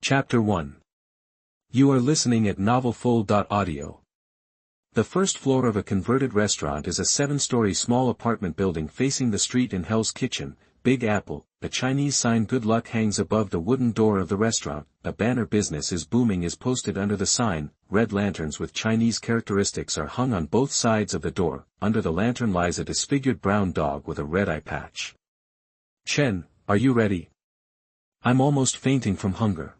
Chapter 1. You are listening at novelfull.audio. The first floor of a converted restaurant is a 7-story small apartment building facing the street in Hell's Kitchen, Big Apple. A Chinese sign "Good Luck" hangs above the wooden door of the restaurant. A banner "Business is Booming" is posted under the sign. Red lanterns with Chinese characteristics are hung on both sides of the door. Under the lantern lies a disfigured brown dog with a red eye patch. "Chen, are you ready? I'm almost fainting from hunger."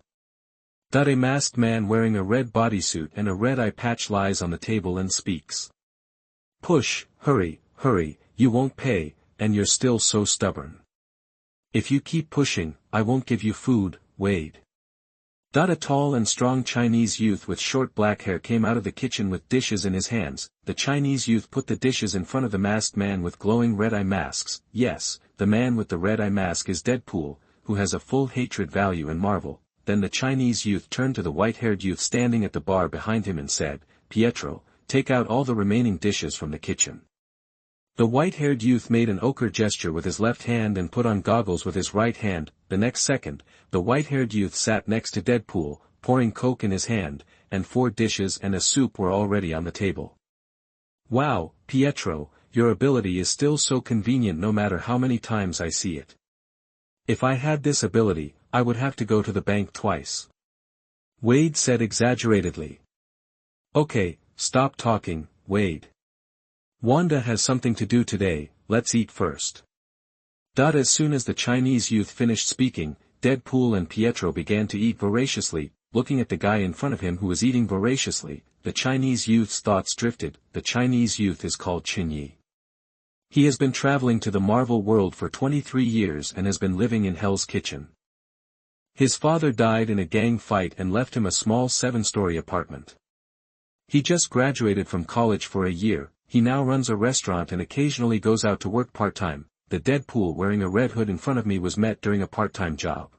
A masked man wearing a red bodysuit and a red eye patch lies on the table and speaks. "Push, hurry, you won't pay, and you're still so stubborn. If you keep pushing, I won't give you food, Wade." A tall and strong Chinese youth with short black hair came out of the kitchen with dishes in his hands. The Chinese youth put the dishes in front of the masked man with glowing red eye masks. Yes, the man with the red eye mask is Deadpool, who has a full hatred value in Marvel. Then the Chinese youth turned to the white-haired youth standing at the bar behind him and said, "Pietro, take out all the remaining dishes from the kitchen." The white-haired youth made an ochre gesture with his left hand and put on goggles with his right hand. The next second, the white-haired youth sat next to Deadpool, pouring Coke in his hand, and 4 dishes and a soup were already on the table. "Wow, Pietro, your ability is still so convenient no matter how many times I see it. If I had this ability, I would have to go to the bank twice," Wade said exaggeratedly. "Okay, stop talking, Wade. Wanda has something to do today, let's eat first." As soon as the Chinese youth finished speaking, Deadpool and Pietro began to eat voraciously. Looking at the guy in front of him who was eating voraciously, the Chinese youth's thoughts drifted. The Chinese youth is called Chen Ye. He has been traveling to the Marvel world for 23 years and has been living in Hell's Kitchen. His father died in a gang fight and left him a small 7-story apartment. He just graduated from college for a year. He now runs a restaurant and occasionally goes out to work part-time. The Deadpool wearing a red hood in front of me was met during a part-time job.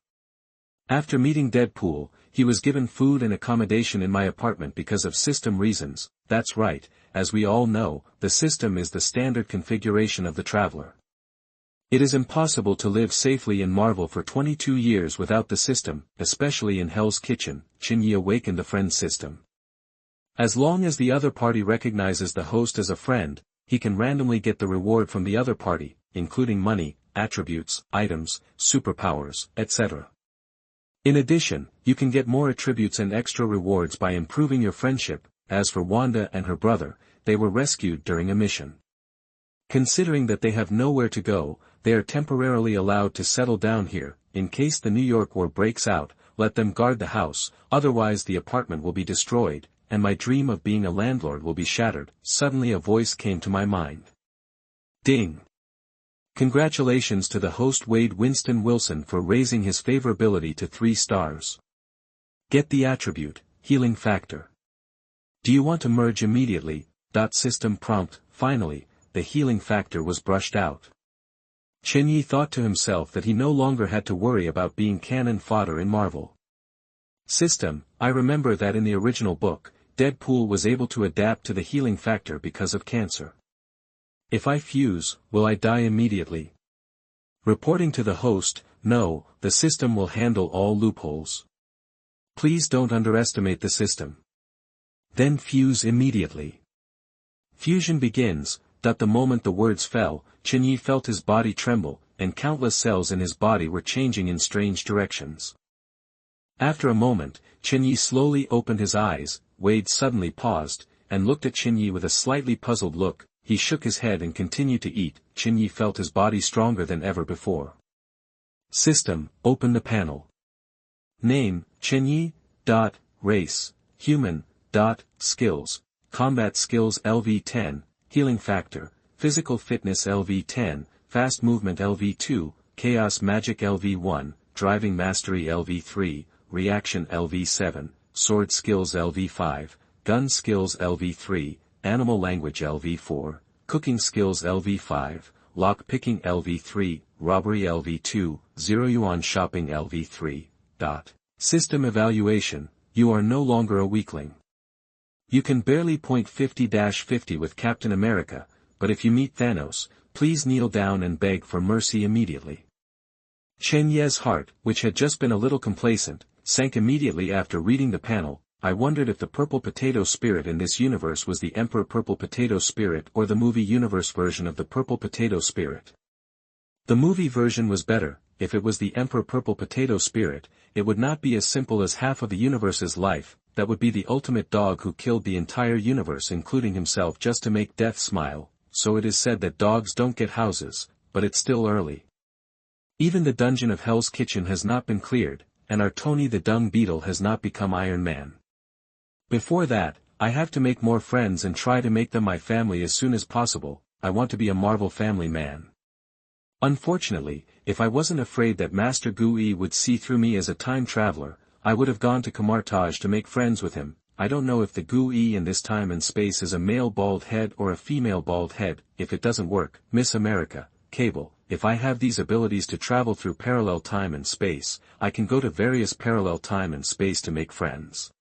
After meeting Deadpool, he was given food and accommodation in my apartment because of system reasons. That's right, as we all know, the system is the standard configuration of the traveler. It is impossible to live safely in Marvel for 22 years without the system, especially in Hell's Kitchen. Chen Ye awakened the friend system. As long as the other party recognizes the host as a friend, he can randomly get the reward from the other party, including money, attributes, items, superpowers, etc. In addition, you can get more attributes and extra rewards by improving your friendship. As for Wanda and her brother, they were rescued during a mission. Considering that they have nowhere to go, they are temporarily allowed to settle down here. In case the New York war breaks out, let them guard the house, otherwise the apartment will be destroyed, and my dream of being a landlord will be shattered. Suddenly a voice came to my mind. Ding! Congratulations to the host Wade Winston Wilson for raising his favorability to 3 stars. Get the attribute, Healing Factor. Do you want to merge immediately? System prompt. Finally, the healing factor was brushed out. Chen Ye thought to himself that he no longer had to worry about being cannon fodder in Marvel. System, I remember that in the original book, Deadpool was able to adapt to the healing factor because of cancer. If I fuse, will I die immediately? Reporting to the host, no, the system will handle all loopholes. Please don't underestimate the system. Then fuse immediately. Fusion begins. The moment the words fell, Chen Ye felt his body tremble, and countless cells in his body were changing in strange directions. After a moment, Chen Ye slowly opened his eyes. Wade suddenly paused, and looked at Chen Ye with a slightly puzzled look. He shook his head and continued to eat. Chen Ye felt his body stronger than ever before. System, open the panel. Name, Chen Ye. Race, human. Skills, combat skills LV10, healing factor, physical fitness LV10, fast movement LV2, chaos magic LV1, driving mastery LV3, reaction LV7, sword skills LV5, gun skills LV3, animal language LV4, cooking skills LV5, lock picking LV3, robbery LV2, 0 yuan shopping LV3. System evaluation, you are no longer a weakling. You can barely point 50-50 with Captain America, but if you meet Thanos, please kneel down and beg for mercy immediately. Chen Ye's heart, which had just been a little complacent, sank immediately after reading the panel. I wondered if the purple potato spirit in this universe was the Emperor Purple Potato Spirit or the movie universe version of the Purple Potato Spirit. The movie version was better. If it was the Emperor Purple Potato Spirit, it would not be as simple as half of the universe's life. That would be the ultimate dog who killed the entire universe including himself just to make death smile. So it is said that dogs don't get houses, but it's still early. Even the dungeon of Hell's Kitchen has not been cleared, and our Tony the Dung Beetle has not become Iron Man. Before that, I have to make more friends and try to make them my family as soon as possible. I want to be a Marvel family man. Unfortunately, if I wasn't afraid that Master Gui would see through me as a time traveler, I would have gone to Kamartaj to make friends with him. I don't know if the Gui in this time and space is a male bald head or a female bald head. If it doesn't work, Miss America, Cable, if I have these abilities to travel through parallel time and space, I can go to various parallel time and space to make friends.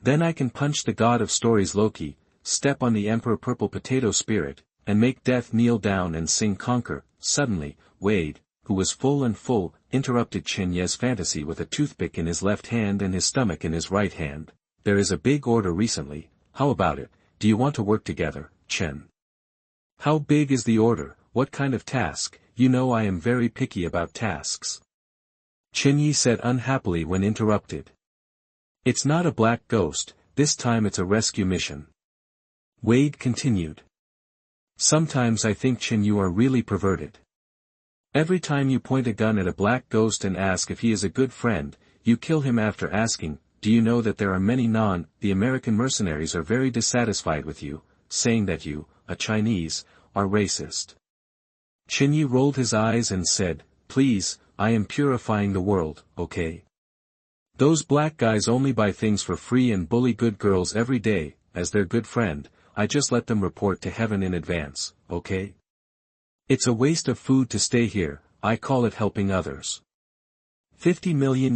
Then I can punch the god of stories Loki, step on the Emperor Purple Potato Spirit, and make death kneel down and sing Conquer. Suddenly, Wade, who was full, interrupted Chen Ye's fantasy with a toothpick in his left hand and his stomach in his right hand. There is a big order recently. How about it? Do you want to work together, Chen? How big is the order? What kind of task? You know I am very picky about tasks. Chen Ye said unhappily when interrupted. It's not a black ghost, this time it's a rescue mission. Wade continued. Sometimes I think Chen you are really perverted. Every time you point a gun at a black ghost and ask if he is a good friend, you kill him after asking, do you know that there are many the American mercenaries are very dissatisfied with you, saying that you, a Chinese, are racist. Chen Yi rolled his eyes and said, please, I am purifying the world, okay? Those black guys only buy things for free and bully good girls every day. As their good friend, I just let them report to heaven in advance, okay? It's a waste of food to stay here, I call it helping others. $50 million,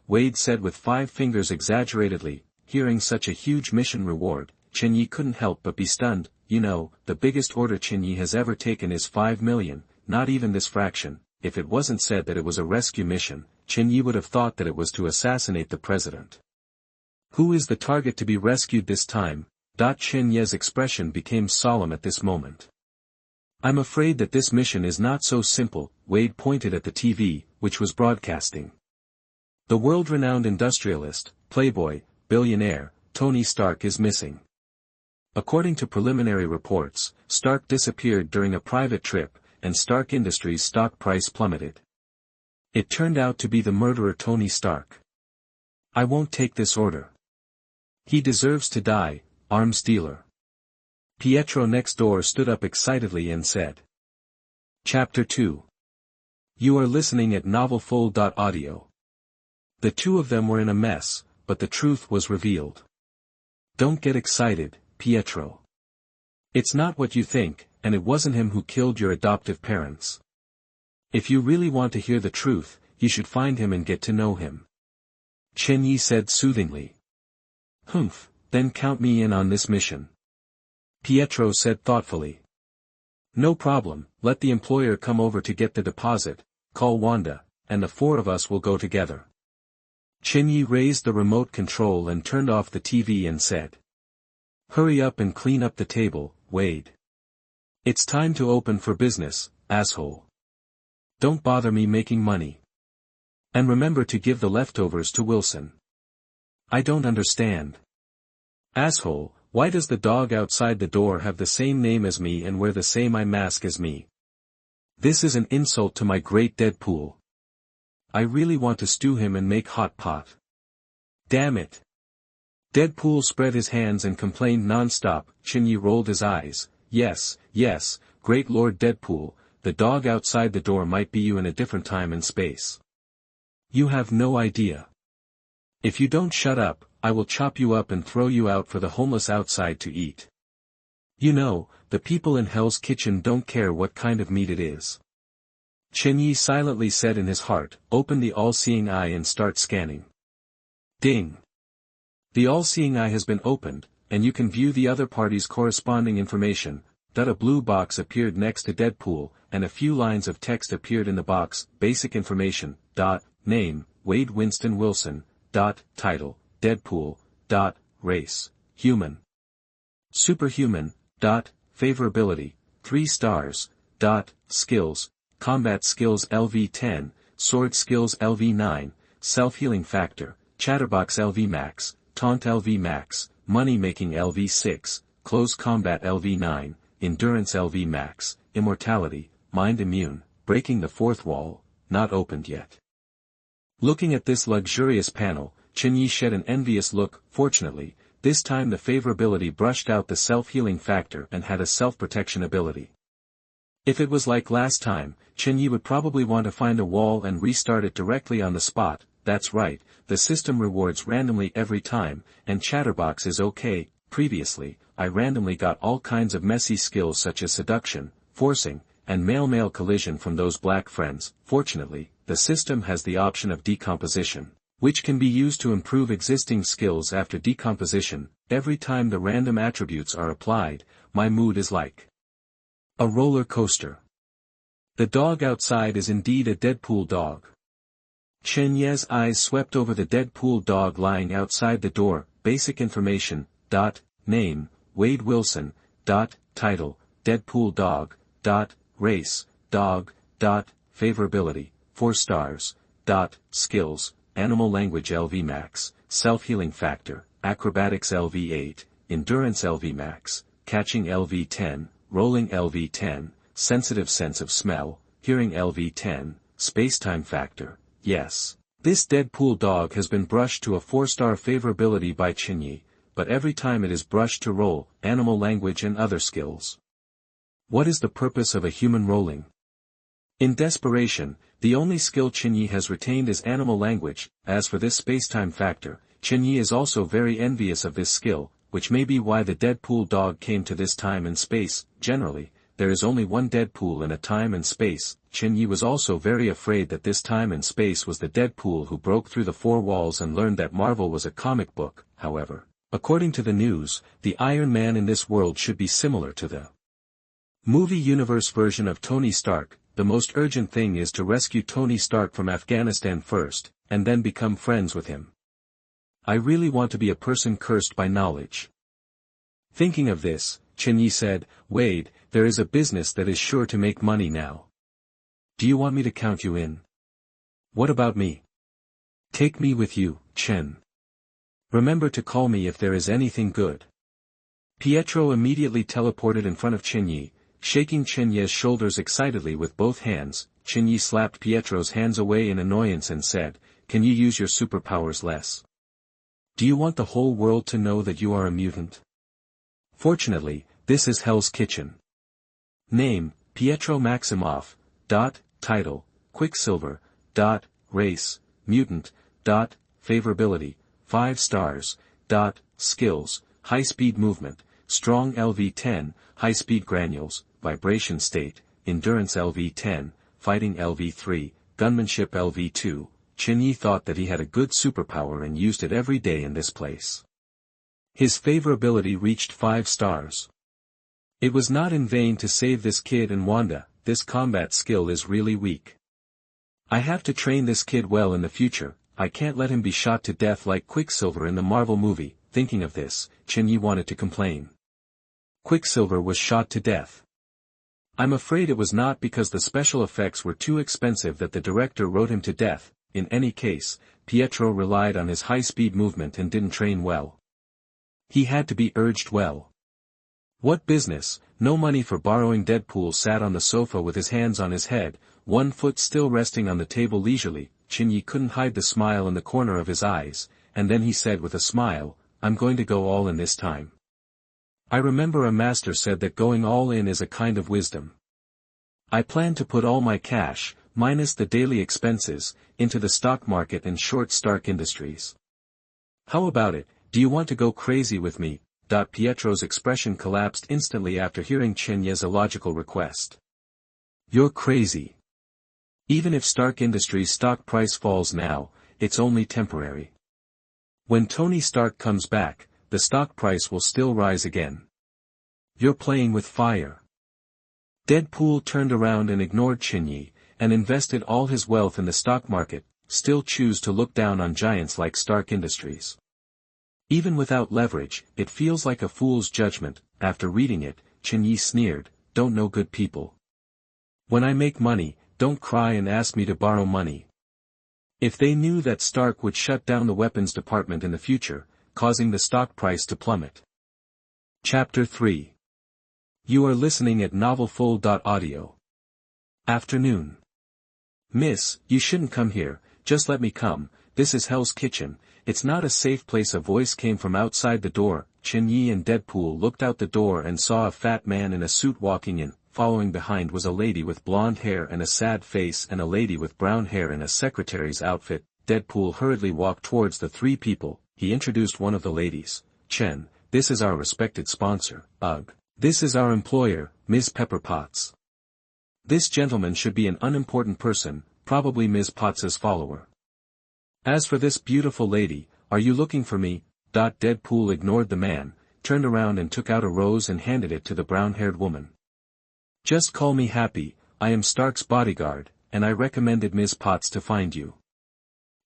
Wade said with 5 fingers exaggeratedly. Hearing such a huge mission reward, Chen Yi couldn't help but be stunned. You know, the biggest order Chen Yi has ever taken is 5 million, not even this fraction. If it wasn't said that it was a rescue mission, Chen Yi would have thought that it was to assassinate the president. Who is the target to be rescued this time? Chen Ye's expression became solemn at this moment. I'm afraid that this mission is not so simple. Wade pointed at the TV, which was broadcasting. The world-renowned industrialist, playboy, billionaire, Tony Stark is missing. According to preliminary reports, Stark disappeared during a private trip, and Stark Industries' stock price plummeted. It turned out to be the murderer Tony Stark. I won't take this order. He deserves to die, arms dealer. Pietro next door stood up excitedly and said. Chapter 2. You are listening at novelfull.audio. The two of them were in a mess, but the truth was revealed. Don't get excited, Pietro. It's not what you think, and it wasn't him who killed your adoptive parents. If you really want to hear the truth, you should find him and get to know him. Chen Yi said soothingly. Humph, then count me in on this mission. Pietro said thoughtfully. No problem, let the employer come over to get the deposit, call Wanda, and the 4 of us will go together. Chen Yi raised the remote control and turned off the TV and said. Hurry up and clean up the table, Wade. It's time to open for business, asshole. Don't bother me making money. And remember to give the leftovers to Wilson. I don't understand. Asshole, why does the dog outside the door have the same name as me and wear the same eye mask as me? This is an insult to my great Deadpool. I really want to stew him and make hot pot. Damn it. Deadpool spread his hands and complained non-stop. Chen Yi rolled his eyes. Yes, great Lord Deadpool, the dog outside the door might be you in a different time and space. You have no idea. If you don't shut up, I will chop you up and throw you out for the homeless outside to eat. You know, the people in Hell's Kitchen don't care what kind of meat it is. Chen Yi silently said in his heart, open the all-seeing eye and start scanning. Ding. The all-seeing eye has been opened, and you can view the other party's corresponding information. A blue box appeared next to Deadpool, and a few lines of text appeared in the box. Basic information. Name, Wade Winston Wilson. Title, Deadpool. Race, human. Superhuman. Favorability, 3 stars. Skills, combat skills LV10, sword skills LV9, self-healing factor, chatterbox LV max, taunt LV max, money-making LV6, close combat LV9, endurance LV max, immortality, mind immune, breaking the fourth wall, not opened yet. Looking at this luxurious panel, Chen Ye shed an envious look. Fortunately, this time the favorability brushed out the self-healing factor and had a self-protection ability. If it was like last time, Chen Ye would probably want to find a wall and restart it directly on the spot. That's right, the system rewards randomly every time, and chatterbox is okay. Previously, I randomly got all kinds of messy skills such as seduction, forcing, and male-male collision from those black friends. Fortunately, the system has the option of decomposition, which can be used to improve existing skills after decomposition. Every time the random attributes are applied, my mood is like a roller coaster. The dog outside is indeed a Deadpool dog. Chen Ye's eyes swept over the Deadpool dog lying outside the door. Basic information. Name, Wade Wilson. Title, Deadpool dog. Race, dog. Favorability, 4 stars. Skills, animal language LV max, self-healing factor, acrobatics LV8, endurance LV max, catching LV10, rolling LV10, sensitive sense of smell, hearing LV10, space-time factor. Yes, this Deadpool dog has been brushed to a 4-star favorability by Chen Ye, but every time it is brushed to roll, animal language and other skills. What is the purpose of a human rolling? In desperation, the only skill Chen Ye has retained is animal language. As for this space-time factor, Chen Ye is also very envious of this skill, which may be why the Deadpool dog came to this time and space. Generally, there is only one Deadpool in a time and space. Chen Ye was also very afraid that this time and space was the Deadpool who broke through the 4 walls and learned that Marvel was a comic book. However, according to the news, the Iron Man in this world should be similar to the movie universe version of Tony Stark. The most urgent thing is to rescue Tony Stark from Afghanistan first, and then become friends with him. I really want to be a person cursed by knowledge. Thinking of this, Chen Ye said, Wade, there is a business that is sure to make money now. Do you want me to count you in? What about me? Take me with you, Chen. Remember to call me if there is anything good. Pietro immediately teleported in front of Chen Ye, shaking Chen Ye's shoulders excitedly with both hands. Chen Ye slapped Pietro's hands away in annoyance and said, Can you use your superpowers less? Do you want the whole world to know that you are a mutant? Fortunately, this is Hell's Kitchen. Name, Pietro Maximoff. Title, Quicksilver. Race, mutant. Favorability, 5 stars. Skills, high-speed movement, strong LV10, high-speed granules, vibration state, endurance LV10, fighting LV3, gunmanship LV2. Chen Ye thought that he had a good superpower and used it every day in this place. His favorability reached 5 stars. It was not in vain to save this kid and Wanda. This combat skill is really weak. I have to train this kid well in the future. I can't let him be shot to death like Quicksilver in the Marvel movie. Thinking of this, Chen Ye wanted to complain. Quicksilver was shot to death. I'm afraid it was not because the special effects were too expensive that the director wrote him to death. In any case, Pietro relied on his high-speed movement and didn't train well. He had to be urged well. What business? No money for borrowing. Deadpool sat on the sofa with his hands on his head, one foot still resting on the table leisurely. Chen Ye couldn't hide the smile in the corner of his eyes, and then he said with a smile, I'm going to go all in this time. I remember a master said that going all in is a kind of wisdom. I plan to put all my cash, minus the daily expenses, into the stock market and short Stark Industries. How about it? Do you want to go crazy with me? Pietro's expression collapsed instantly after hearing Chen Ye's illogical request. You're crazy. Even if Stark Industries' stock price falls now, it's only temporary. When Tony Stark comes back, the stock price will still rise again. You're playing with fire. Deadpool turned around and ignored Chen Ye, and invested all his wealth in the stock market. still choose to look down on giants like Stark Industries. Even without leverage, it feels like a fool's judgment. After reading it, Chen Ye sneered, "Don't know good people. When I make money, don't cry and ask me to borrow money." If they knew that Stark would shut down the weapons department in the future, causing the stock price to plummet. Chapter 3. You are listening at novelfull.audio. Afternoon. "Miss, you shouldn't come here, just let me come, this is Hell's Kitchen, it's not a safe place." A voice came from outside the door. Chen Ye and Deadpool looked out the door and saw a fat man in a suit walking in. Following behind was a lady with blonde hair and a sad face and a lady with brown hair in a secretary's outfit. Deadpool hurriedly walked towards the three people. He introduced one of the ladies. "Chen, this is our respected sponsor. Ugh. This is our employer, Ms. Pepper Potts. This gentleman should be an unimportant person, probably Ms. Potts's follower. As for this beautiful lady, are you looking for me?" Deadpool ignored the man, turned around and took out a rose and handed it to the brown-haired woman. "Just call me Happy, I am Stark's bodyguard, and I recommended Ms. Potts to find you.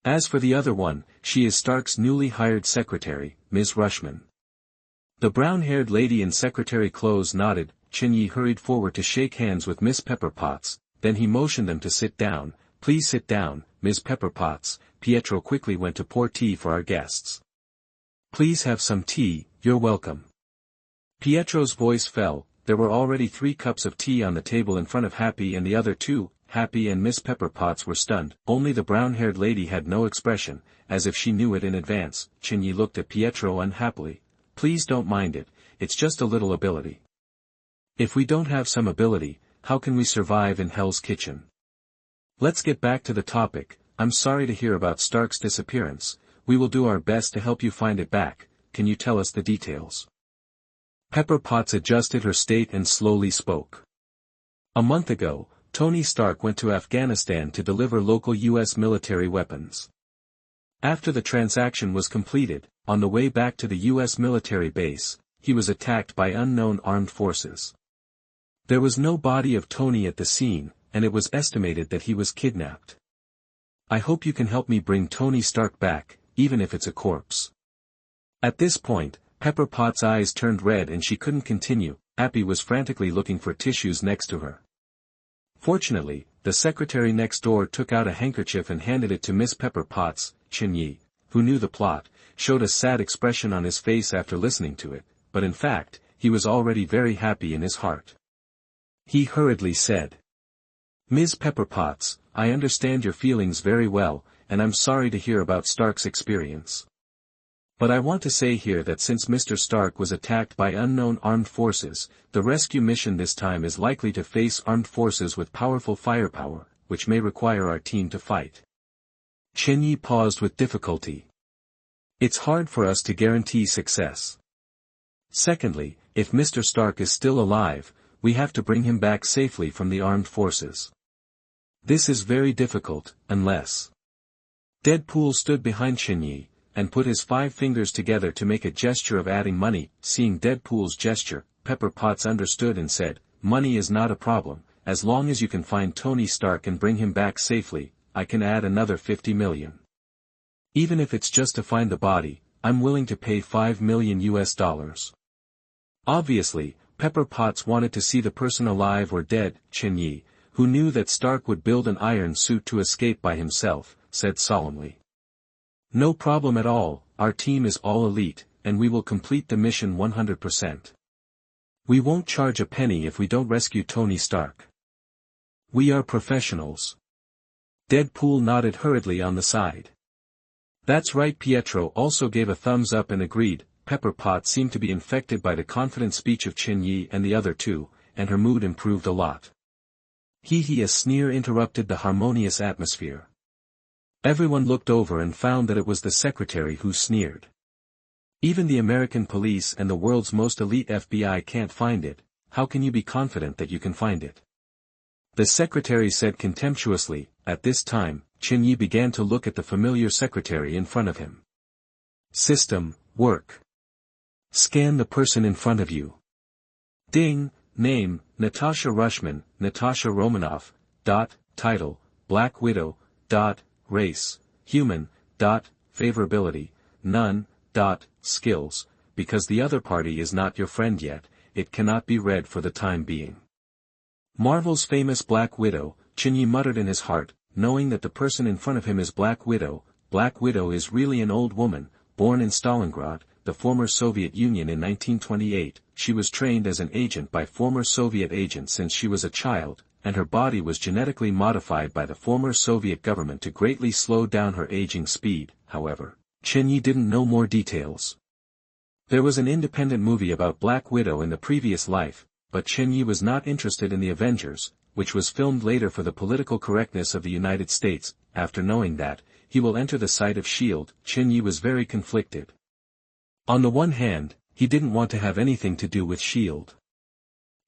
As for the other one, she is Stark's newly hired secretary, Ms. Rushman." The brown-haired lady in secretary clothes nodded. Chen Ye hurried forward to shake hands with Miss Pepper Potts, then he motioned them to sit down. "Please sit down, Ms. Pepper Potts." Pietro quickly went to pour tea for our guests. "Please have some tea, you're welcome." Pietro's voice fell. There were already 3 cups of tea on the table in front of Happy and the other 2. Happy and Miss Pepper Potts were stunned. Only the brown-haired lady had no expression, as if she knew it in advance. Chen Ye looked at Pietro unhappily. "Please don't mind it, it's just a little ability." "If we don't have some ability, how can we survive in Hell's Kitchen? Let's get back to the topic. I'm sorry to hear about Stark's disappearance. We will do our best to help you find it back. Can you tell us the details?" Pepper Potts adjusted her state and slowly spoke. "A month ago, Tony Stark went to Afghanistan to deliver local U.S. military weapons. After the transaction was completed, on the way back to the U.S. military base, he was attacked by unknown armed forces. There was no body of Tony at the scene, and it was estimated that he was kidnapped. I hope you can help me bring Tony Stark back, even if it's a corpse." At this point, Pepper Potts' eyes turned red and she couldn't continue. Happy was frantically looking for tissues next to her. Fortunately, the secretary next door took out a handkerchief and handed it to Miss Pepper Potts. Chen Ye, who knew the plot, showed a sad expression on his face after listening to it, but in fact, he was already very happy in his heart. He hurriedly said, "Ms. Pepper Potts, I understand your feelings very well, and I'm sorry to hear about Stark's experience. But I want to say here that since Mr. Stark was attacked by unknown armed forces, the rescue mission this time is likely to face armed forces with powerful firepower, which may require our team to fight." Chen Ye paused with difficulty. "It's hard for us to guarantee success. Secondly, if Mr. Stark is still alive, we have to bring him back safely from the armed forces. This is very difficult, unless—" Deadpool stood behind Chen Ye, and put his 5 fingers together to make a gesture of adding money. Seeing Deadpool's gesture, Pepper Potts understood and said, "Money is not a problem, as long as you can find Tony Stark and bring him back safely, I can add another 50 million. Even if it's just to find the body, I'm willing to pay $5 million US. Obviously, Pepper Potts wanted to see the person alive or dead. Chen Ye, who knew that Stark would build an iron suit to escape by himself, said solemnly, "No problem at all, our team is all elite, and we will complete the mission 100%. We won't charge a penny if we don't rescue Tony Stark. We are professionals." Deadpool nodded hurriedly on the side. "That's right." Pietro also gave a thumbs up and agreed. Pepper Potts seemed to be infected by the confident speech of Chen Ye and the other 2, and her mood improved a lot. A sneer interrupted the harmonious atmosphere. Everyone looked over and found that it was the secretary who sneered. "Even the American police and the world's most elite FBI can't find it, how can you be confident that you can find it?" The secretary said contemptuously. At this time, Chen Ye began to look at the familiar secretary in front of him. "System, work. Scan the person in front of you. Ding, name, Natasha Rushman, Natasha Romanoff, title, Black Widow, race, human, favorability, none, skills, because the other party is not your friend yet, it cannot be read for the time being. Marvel's famous Black Widow, Chen Ye muttered in his heart, knowing that the person in front of him is Black Widow. Black Widow is really an old woman, born in Stalingrad, the former Soviet Union in 1928, she was trained as an agent by former Soviet agents since she was a child, and her body was genetically modified by the former Soviet government to greatly slow down her aging speed. However, Chen Ye didn't know more details. There was an independent movie about Black Widow in the previous life, but Chen Ye was not interested in the Avengers, which was filmed later for the political correctness of the United States. After knowing that, he will enter the site of S.H.I.E.L.D., Chen Ye was very conflicted. On the one hand, he didn't want to have anything to do with S.H.I.E.L.D.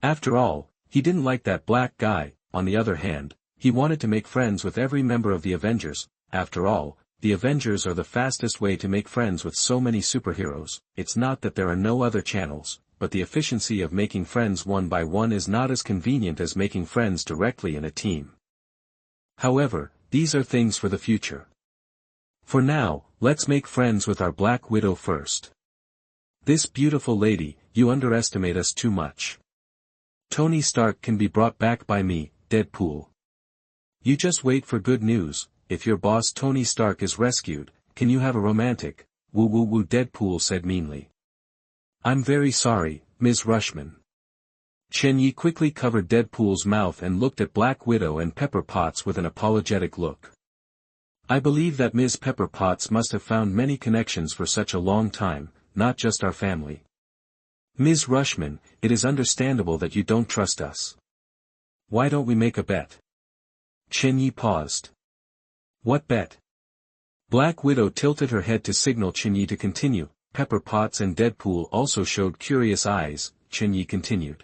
After all, he didn't like that black guy. On the other hand, he wanted to make friends with every member of the Avengers. After all, the Avengers are the fastest way to make friends with so many superheroes. It's not that there are no other channels, but the efficiency of making friends one by one is not as convenient as making friends directly in a team. However, these are things for the future. For now, let's make friends with our Black Widow first. This beautiful lady, you underestimate us too much. Tony Stark can be brought back by me, Deadpool. You just wait for good news. If your boss Tony Stark is rescued, can you have a romantic, woo Deadpool said meanly. I'm very sorry, Ms. Rushman. Chen Ye quickly covered Deadpool's mouth and looked at Black Widow and Pepper Potts with an apologetic look. I believe that Ms. Pepper Potts must have found many connections for such a long time, not just our family. Ms. Rushman, it is understandable that you don't trust us. Why don't we make a bet? Chen Ye paused. What bet? Black Widow tilted her head to signal Chen Ye to continue. Pepper Potts and Deadpool also showed curious eyes. Chen Ye continued.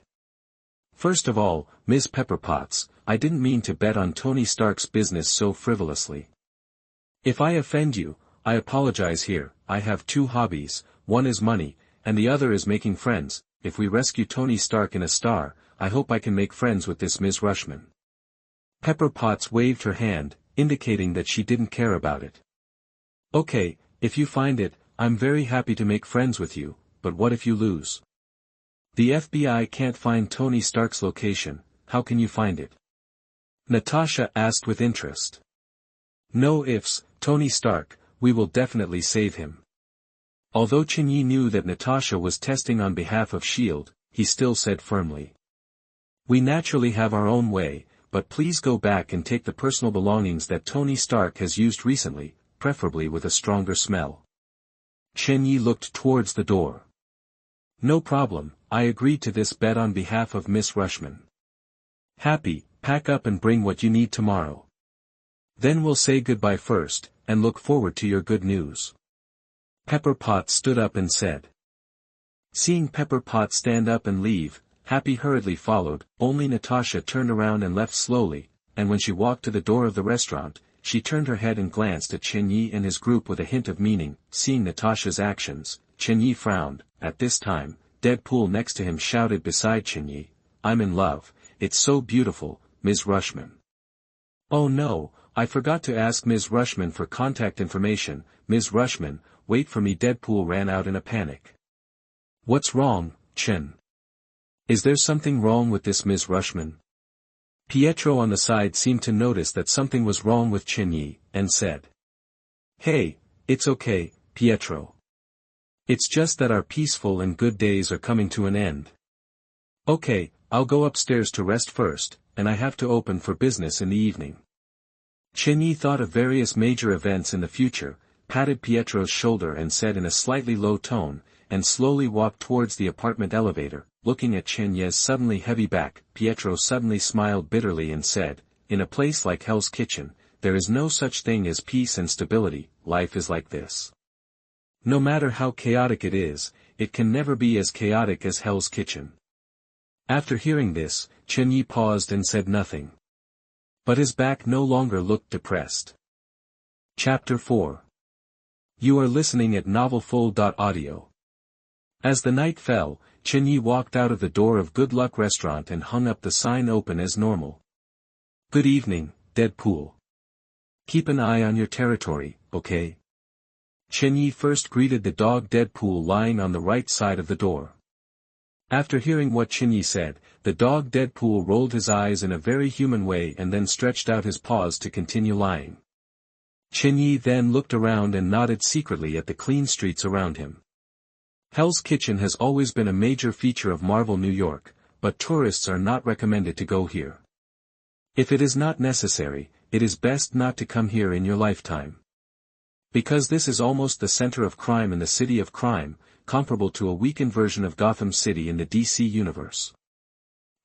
First of all, Ms. Pepper Potts, I didn't mean to bet on Tony Stark's business so frivolously. If I offend you, I apologize here. I have two hobbies, one is money, and the other is making friends. If we rescue Tony Stark in a star, I hope I can make friends with this Ms. Rushman. Pepper Potts waved her hand, indicating that she didn't care about it. Okay, if you find it, I'm very happy to make friends with you, but what if you lose? The FBI can't find Tony Stark's location, how can you find it? Natasha asked with interest. No ifs, Tony Stark, we will definitely save him. Although Chen Ye knew that Natasha was testing on behalf of S.H.I.E.L.D., he still said firmly. We naturally have our own way, but please go back and take the personal belongings that Tony Stark has used recently, preferably with a stronger smell. Chen Ye looked towards the door. No problem, I agreed to this bet on behalf of Miss Rushman. Happy, pack up and bring what you need tomorrow. Then we'll say goodbye first, and look forward to your good news. Pepper Potts stood up and said. Seeing Pepper Potts stand up and leave, Happy hurriedly followed. Only Natasha turned around and left slowly, and when she walked to the door of the restaurant, she turned her head and glanced at Chen Ye and his group with a hint of meaning. Seeing Natasha's actions, Chen Ye frowned. At this time, Deadpool next to him shouted beside Chen Ye, I'm in love, it's so beautiful, Ms. Rushman. Oh no, I forgot to ask Ms. Rushman for contact information. Ms. Rushman, wait for me. Deadpool ran out in a panic. What's wrong, Chen? Is there something wrong with this Ms. Rushman? Pietro on the side seemed to notice that something was wrong with Chen Ye, and said. Hey, it's okay, Pietro. It's just that our peaceful and good days are coming to an end. Okay, I'll go upstairs to rest first, and I have to open for business in the evening. Chen Ye thought of various major events in the future, patted Pietro's shoulder and said in a slightly low tone, and slowly walked towards the apartment elevator. Looking at Chen Ye's suddenly heavy back, Pietro suddenly smiled bitterly and said, in a place like Hell's Kitchen, there is no such thing as peace and stability. Life is like this. No matter how chaotic it can never be as chaotic as Hell's Kitchen. After hearing this, Chen Ye paused and said nothing. But his back no longer looked depressed. Chapter 4. You are listening at novelfull.audio. As the night fell, Chen Ye walked out of the door of Good Luck Restaurant and hung up the sign open as normal. Good evening, Deadpool. Keep an eye on your territory, okay? Chen Ye first greeted the dog Deadpool lying on the right side of the door. After hearing what Chen Ye said, the dog Deadpool rolled his eyes in a very human way and then stretched out his paws to continue lying. Chen Ye then looked around and nodded secretly at the clean streets around him. Hell's Kitchen has always been a major feature of Marvel New York, but tourists are not recommended to go here. If it is not necessary, it is best not to come here in your lifetime. Because this is almost the center of crime in the city of crime, comparable to a weakened version of Gotham City in the DC universe.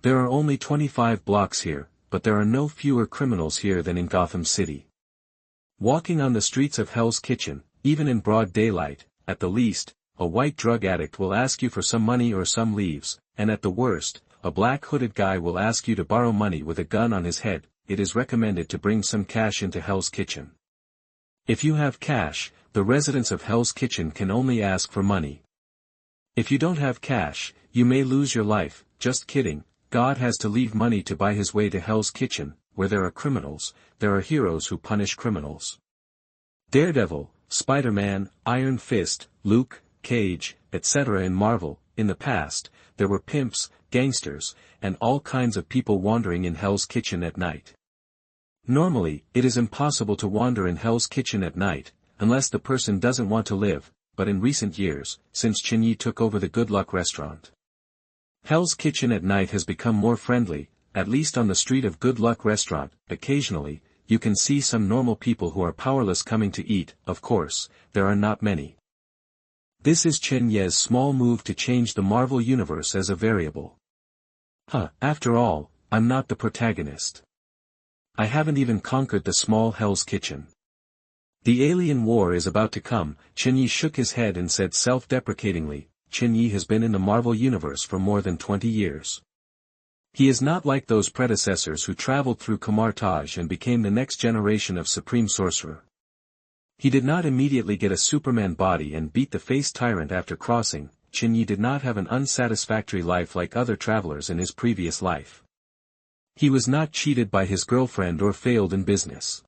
There are only 25 blocks here, but there are no fewer criminals here than in Gotham City. Walking on the streets of Hell's Kitchen, even in broad daylight, at the least, a white drug addict will ask you for some money or some leaves, and at the worst, a black hooded guy will ask you to borrow money with a gun on his head. It is recommended to bring some cash into Hell's Kitchen. If you have cash, the residents of Hell's Kitchen can only ask for money. If you don't have cash, you may lose your life. Just kidding, God has to leave money to buy his way to Hell's Kitchen. Where there are criminals, there are heroes who punish criminals. Daredevil, Spider-Man, Iron Fist, Luke Cage, etc. In Marvel, in the past, there were pimps, gangsters, and all kinds of people wandering in Hell's Kitchen at night. Normally, it is impossible to wander in Hell's Kitchen at night, unless the person doesn't want to live, but in recent years, since Chen Ye took over the Good Luck restaurant, Hell's Kitchen at night has become more friendly, at least on the street of Good Luck restaurant. Occasionally, you can see some normal people who are powerless coming to eat. Of course, there are not many. This is Chen Ye's small move to change the Marvel universe as a variable. After all, I'm not the protagonist. I haven't even conquered the small Hell's Kitchen. The alien war is about to come. Chen Ye shook his head and said self-deprecatingly, Chen Ye has been in the Marvel universe for more than 20 years. He is not like those predecessors who traveled through Kamartaj and became the next generation of supreme sorcerer. He did not immediately get a Superman body and beat the face tyrant after crossing. Chen Ye did not have an unsatisfactory life like other travelers in his previous life. He was not cheated by his girlfriend or failed in business.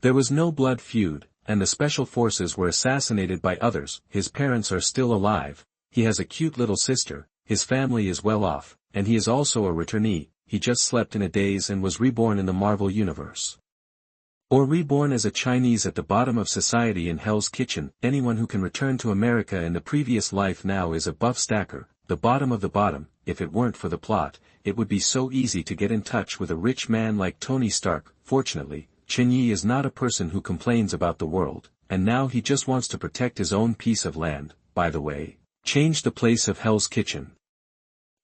There was no blood feud, and the special forces were assassinated by others. His parents are still alive, he has a cute little sister, his family is well off, and he is also a returnee. He just slept in a daze and was reborn in the Marvel universe. Or reborn as a Chinese at the bottom of society in Hell's Kitchen. Anyone who can return to America in the previous life now is a buff stacker, the bottom of the bottom. If it weren't for the plot, it would be so easy to get in touch with a rich man like Tony Stark. Fortunately, Chen Ye is not a person who complains about the world, and now he just wants to protect his own piece of land. By the way, change the place of Hell's Kitchen.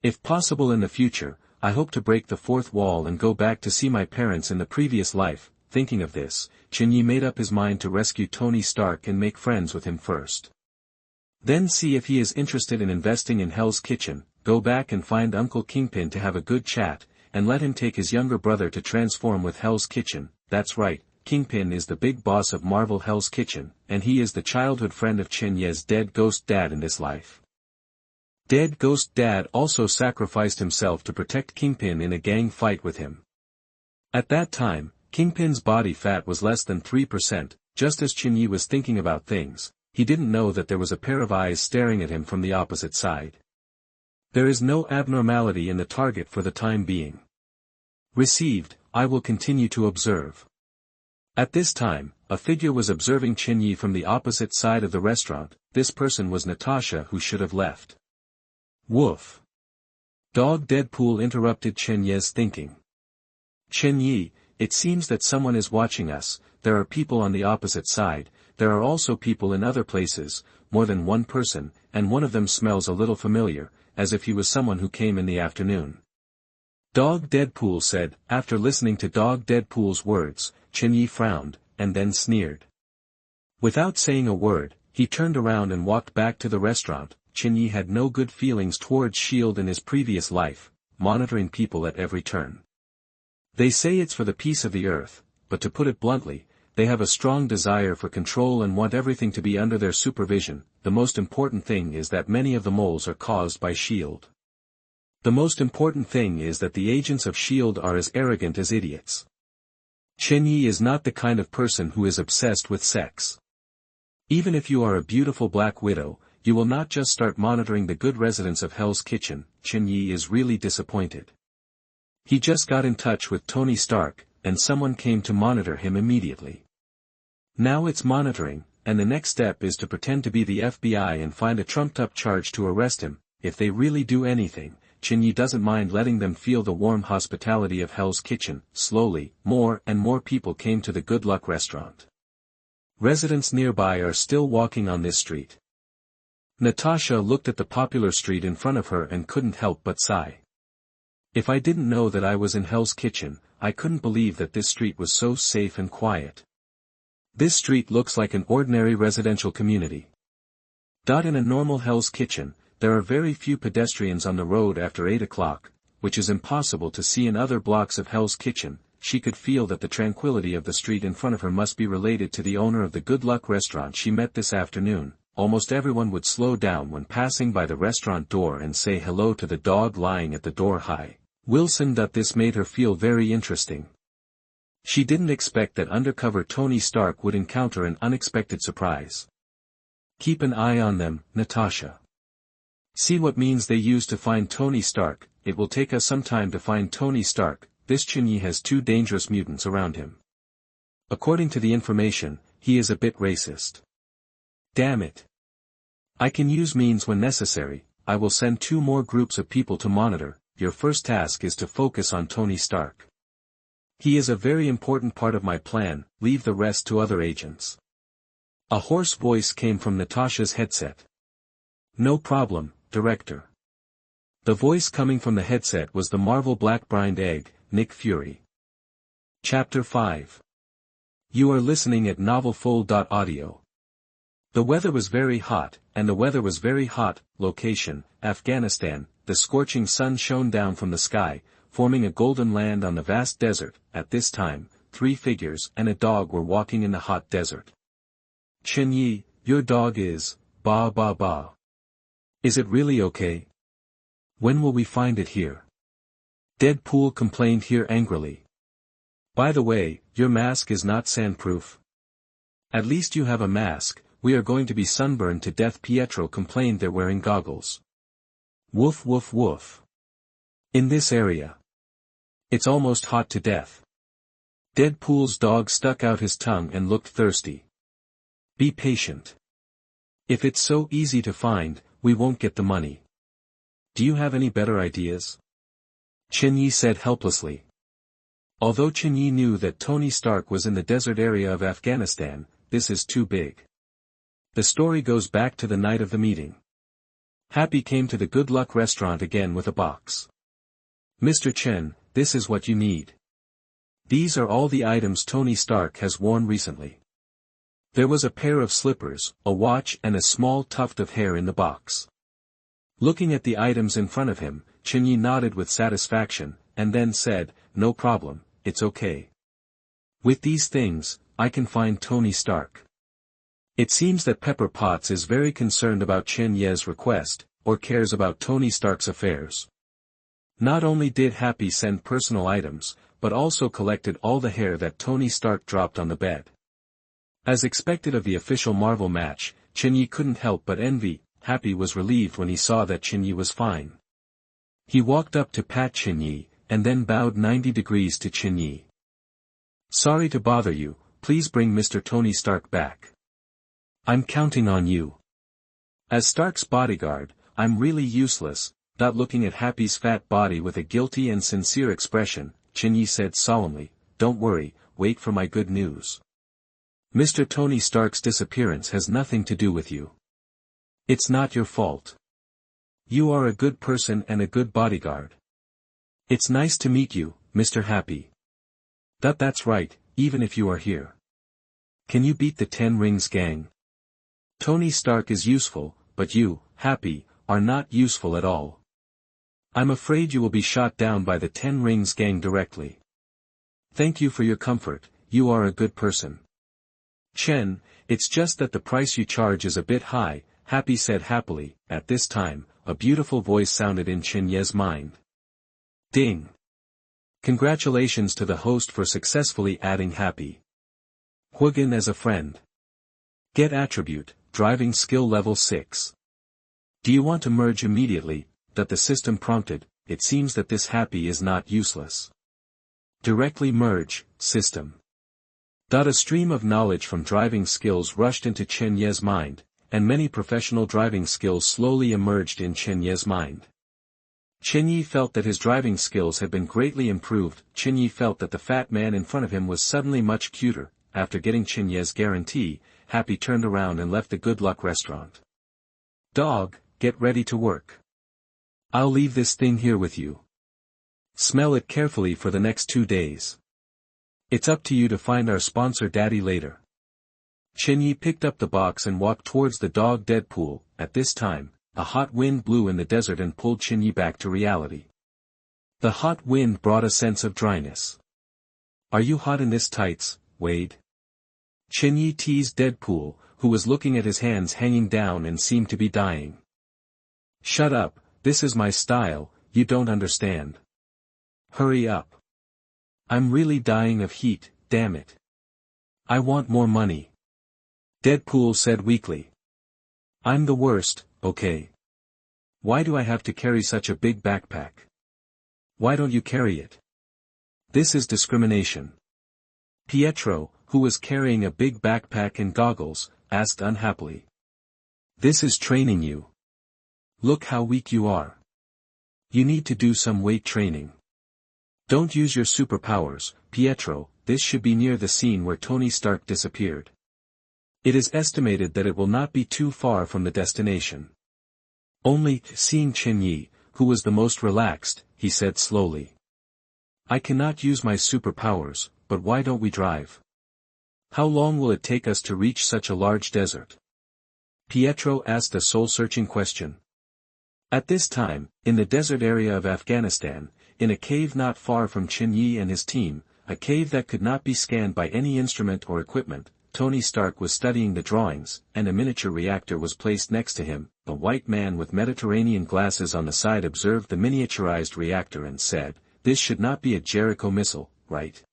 If possible in the future, I hope to break the fourth wall and go back to see my parents in the previous life. Thinking of this, Chen Ye made up his mind to rescue Tony Stark and make friends with him first. Then see if he is interested in investing in Hell's Kitchen, go back and find Uncle Kingpin to have a good chat, and let him take his younger brother to transform with Hell's Kitchen. That's right, Kingpin is the big boss of Marvel Hell's Kitchen, and he is the childhood friend of Chen Ye's dead ghost dad in this life. Dead ghost dad also sacrificed himself to protect Kingpin in a gang fight with him. At that time, Kingpin's body fat was less than 3%, just as Chen Ye was thinking about things, he didn't know that there was a pair of eyes staring at him from the opposite side. There is no abnormality in the target for the time being. Received, I will continue to observe. At this time, a figure was observing Chen Ye from the opposite side of the restaurant. This person was Natasha, who should have left. Woof. Dog Deadpool interrupted Chen Ye's thinking. Chen Ye, it seems that someone is watching us. There are people on the opposite side, there are also people in other places, more than one person, and one of them smells a little familiar, as if he was someone who came in the afternoon. Dog Deadpool said. After listening to Dog Deadpool's words, Chen Ye frowned, and then sneered. Without saying a word, he turned around and walked back to the restaurant. Chen Ye had no good feelings towards S.H.I.E.L.D. in his previous life, monitoring people at every turn. They say it's for the peace of the earth, but to put it bluntly, they have a strong desire for control and want everything to be under their supervision. The most important thing is that many of the moles are caused by S.H.I.E.L.D. The most important thing is that the agents of S.H.I.E.L.D. are as arrogant as idiots. Chen Ye is not the kind of person who is obsessed with sex. Even if you are a beautiful black widow, you will not just start monitoring the good residents of Hell's Kitchen. Chen Ye is really disappointed. He just got in touch with Tony Stark, and someone came to monitor him immediately. Now it's monitoring, and the next step is to pretend to be the FBI and find a trumped-up charge to arrest him. If they really do anything, Chen Ye doesn't mind letting them feel the warm hospitality of Hell's Kitchen. Slowly, more and more people came to the Good Luck restaurant. Residents nearby are still walking on this street. Natasha looked at the popular street in front of her and couldn't help but sigh. If I didn't know that I was in Hell's Kitchen, I couldn't believe that this street was so safe and quiet. This street looks like an ordinary residential community. In a normal Hell's Kitchen, there are very few pedestrians on the road after 8 o'clock, which is impossible to see in other blocks of Hell's Kitchen. She could feel that the tranquility of the street in front of her must be related to the owner of the Good Luck restaurant she met this afternoon. Almost everyone would slow down when passing by the restaurant door and say hello to the dog lying at the door. Hi, Wilson. This made her feel very interesting. She didn't expect that undercover Tony Stark would encounter an unexpected surprise. Keep an eye on them, Natasha. See what means they use to find Tony Stark. It will take us some time to find Tony Stark. This Chen Ye has 2 dangerous mutants around him. According to the information, he is a bit racist. Damn it. I can use means when necessary. I will send 2 more groups of people to monitor. Your first task is to focus on Tony Stark. He is a very important part of my plan. Leave the rest to other agents. A hoarse voice came from Natasha's headset. No problem, Director. The voice coming from the headset was the Marvel Black-Brined Egg, Nick Fury. Chapter 5. You are listening at novelfull.audio. The weather was very hot, and the weather was very hot. Location, Afghanistan. The scorching sun shone down from the sky, forming a golden land on the vast desert. At this time, 3 figures and a dog were walking in the hot desert. Chen Ye, your dog is, ba ba ba. Is it really okay? When will we find it here? Deadpool complained here angrily. By the way, your mask is not sandproof. At least you have a mask. We are going to be sunburned to death. Pietro complained they're wearing goggles. Woof woof woof. In this area. It's almost hot to death. Deadpool's dog stuck out his tongue and looked thirsty. Be patient. If it's so easy to find, we won't get the money. Do you have any better ideas? Chen Ye said helplessly. Although Chen Ye knew that Tony Stark was in the desert area of Afghanistan, this is too big. The story goes back to the night of the meeting. Happy came to the Good Luck restaurant again with a box. Mr. Chen, this is what you need. These are all the items Tony Stark has worn recently. There was a pair of slippers, a watch and a small tuft of hair in the box. Looking at the items in front of him, Chen Ye nodded with satisfaction, and then said, no problem, it's okay. With these things, I can find Tony Stark. It seems that Pepper Potts is very concerned about Chen Ye's request, or cares about Tony Stark's affairs. Not only did Happy send personal items, but also collected all the hair that Tony Stark dropped on the bed. As expected of the official Marvel match, Chen Ye couldn't help but envy. Happy was relieved when he saw that Chen Ye was fine. He walked up to pat Chen Ye, and then bowed 90 degrees to Chen Ye. Sorry to bother you, please bring Mr. Tony Stark back. I'm counting on you. As Stark's bodyguard, I'm really useless. Looking at Happy's fat body with a guilty and sincere expression, Chen Ye said solemnly, don't worry, wait for my good news. Mr. Tony Stark's disappearance has nothing to do with you. It's not your fault. You are a good person and a good bodyguard. It's nice to meet you, Mr. Happy. That's right, even if you are here. Can you beat the 10 Rings gang? Tony Stark is useful, but you, Happy, are not useful at all. I'm afraid you will be shot down by the 10 Rings gang directly. Thank you for your comfort, you are a good person. Chen, it's just that the price you charge is a bit high, Happy said happily. At this time, a beautiful voice sounded in Chen Ye's mind. Ding! Congratulations to the host for successfully adding Happy Hugan as a friend. Get attribute, driving skill level 6. Do you want to merge immediately? That the system prompted. It seems that this Happy is not useless. Directly merge, system. A stream of knowledge from driving skills rushed into Chen Ye's mind, and many professional driving skills slowly emerged in Chen Ye's mind. Chen Ye felt that his driving skills had been greatly improved. Chen Ye felt that the fat man in front of him was suddenly much cuter. After getting Chen Ye's guarantee, Happy turned around and left the Good Luck restaurant. Dog, get ready to work. I'll leave this thing here with you. Smell it carefully for the next 2 days. It's up to you to find our sponsor Daddy later. Chen Ye picked up the box and walked towards the dog Deadpool. At this time, a hot wind blew in the desert and pulled Chen Ye back to reality. The hot wind brought a sense of dryness. Are you hot in this tights, Wade? Chen Ye teased Deadpool, who was looking at his hands hanging down and seemed to be dying. Shut up, this is my style, you don't understand. Hurry up. I'm really dying of heat, damn it. I want more money. Deadpool said weakly. I'm the worst, okay. Why do I have to carry such a big backpack? Why don't you carry it? This is discrimination. Pietro, who was carrying a big backpack and goggles, asked unhappily. This is training you. Look how weak you are. You need to do some weight training. Don't use your superpowers, Pietro. This should be near the scene where Tony Stark disappeared. It is estimated that it will not be too far from the destination. Only, seeing Chen Ye, who was the most relaxed, he said slowly. I cannot use my superpowers, but why don't we drive? How long will it take us to reach such a large desert? Pietro asked a soul-searching question. At this time, in the desert area of Afghanistan, in a cave not far from Chen Ye and his team, a cave that could not be scanned by any instrument or equipment, Tony Stark was studying the drawings, and a miniature reactor was placed next to him. A white man with Mediterranean glasses on the side observed the miniaturized reactor and said, "This should not be a Jericho missile, right?"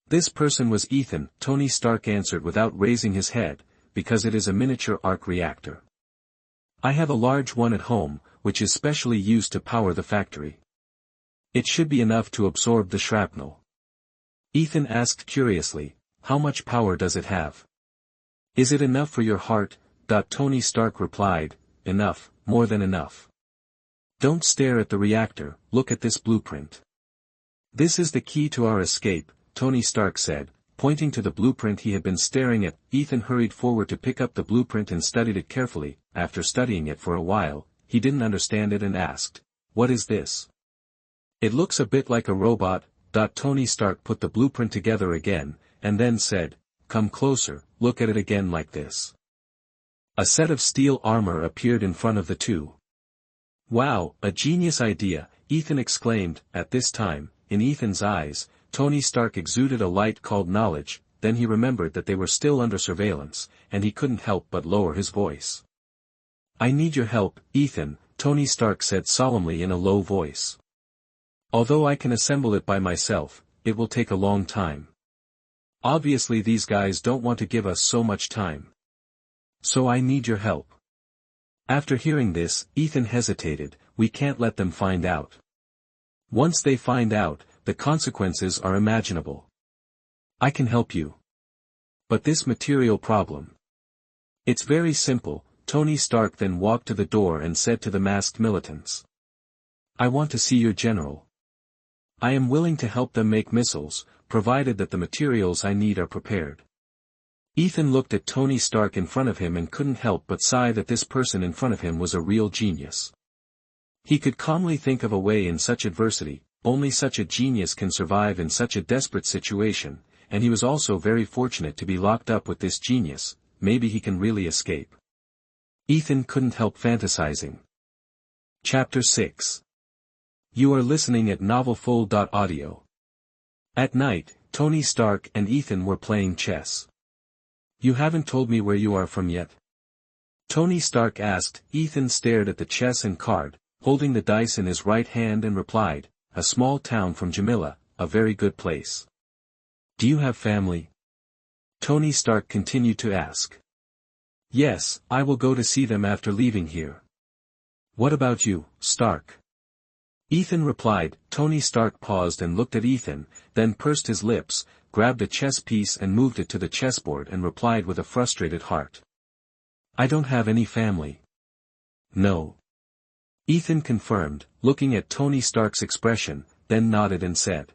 This person was Ethan, Tony Stark answered without raising his head, because it is a miniature arc reactor. I have a large one at home, which is specially used to power the factory. It should be enough to absorb the shrapnel. Ethan asked curiously, how much power does it have? Is it enough for your heart? Tony Stark replied, enough, more than enough. Don't stare at the reactor, look at this blueprint. This is the key to our escape, Tony Stark said, pointing to the blueprint he had been staring at. Ethan hurried forward to pick up the blueprint and studied it carefully. After studying it for a while, he didn't understand it and asked, what is this? It looks a bit like a robot. Tony Stark put the blueprint together again, and then said, come closer, look at it again like this. A set of steel armor appeared in front of the two. Wow, a genius idea, Ethan exclaimed. At this time, in Ethan's eyes, Tony Stark exuded a light called knowledge. Then he remembered that they were still under surveillance, and he couldn't help but lower his voice. I need your help, Ethan, Tony Stark said solemnly in a low voice. Although I can assemble it by myself, it will take a long time. Obviously these guys don't want to give us so much time. So I need your help. After hearing this, Ethan hesitated. We can't let them find out. Once they find out, the consequences are imaginable. I can help you. But this material problem. It's very simple. Tony Stark then walked to the door and said to the masked militants. I want to see your general. I am willing to help them make missiles, provided that the materials I need are prepared. Ethan looked at Tony Stark in front of him and couldn't help but sigh that this person in front of him was a real genius. He could calmly think of a way in such adversity. Only such a genius can survive in such a desperate situation, and he was also very fortunate to be locked up with this genius. Maybe he can really escape. Ethan couldn't help fantasizing. Chapter 6. You are listening at novelfull.audio. At night, Tony Stark and Ethan were playing chess. You haven't told me where you are from yet? Tony Stark asked. Ethan stared at the chess and card, holding the dice in his right hand and replied, a small town from Jamila, a very good place. Do you have family? Tony Stark continued to ask. Yes, I will go to see them after leaving here. What about you, Stark? Ethan replied. Tony Stark paused and looked at Ethan, then pursed his lips, grabbed a chess piece and moved it to the chessboard and replied with a frustrated heart. I don't have any family. No. Ethan confirmed, looking at Tony Stark's expression, then nodded and said.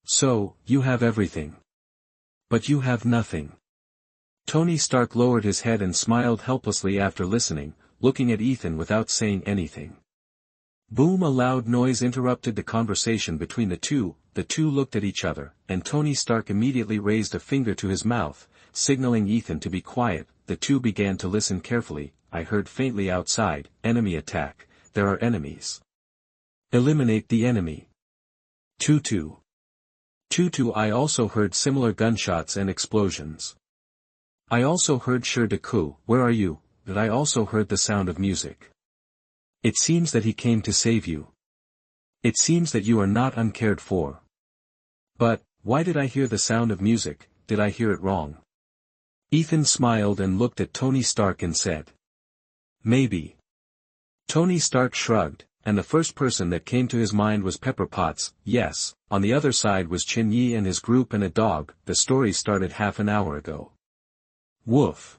So, you have everything. But you have nothing. Tony Stark lowered his head and smiled helplessly after listening, looking at Ethan without saying anything. Boom! A loud noise interrupted the conversation between the two looked at each other, and Tony Stark immediately raised a finger to his mouth, signaling Ethan to be quiet. The two began to listen carefully. I heard faintly outside, enemy attack, there are enemies. Eliminate the enemy. Tutu. Tutu. I also heard similar gunshots and explosions. I also heard Shur Deku, where are you? But I also heard the sound of music. It seems that he came to save you. It seems that you are not uncared for. But, why did I hear the sound of music? Did I hear it wrong? Ethan smiled and looked at Tony Stark and said. Maybe. Tony Stark shrugged, and the first person that came to his mind was Pepper Potts. Yes, on the other side was Chen Ye and his group and a dog. The story started half an hour ago. Woof.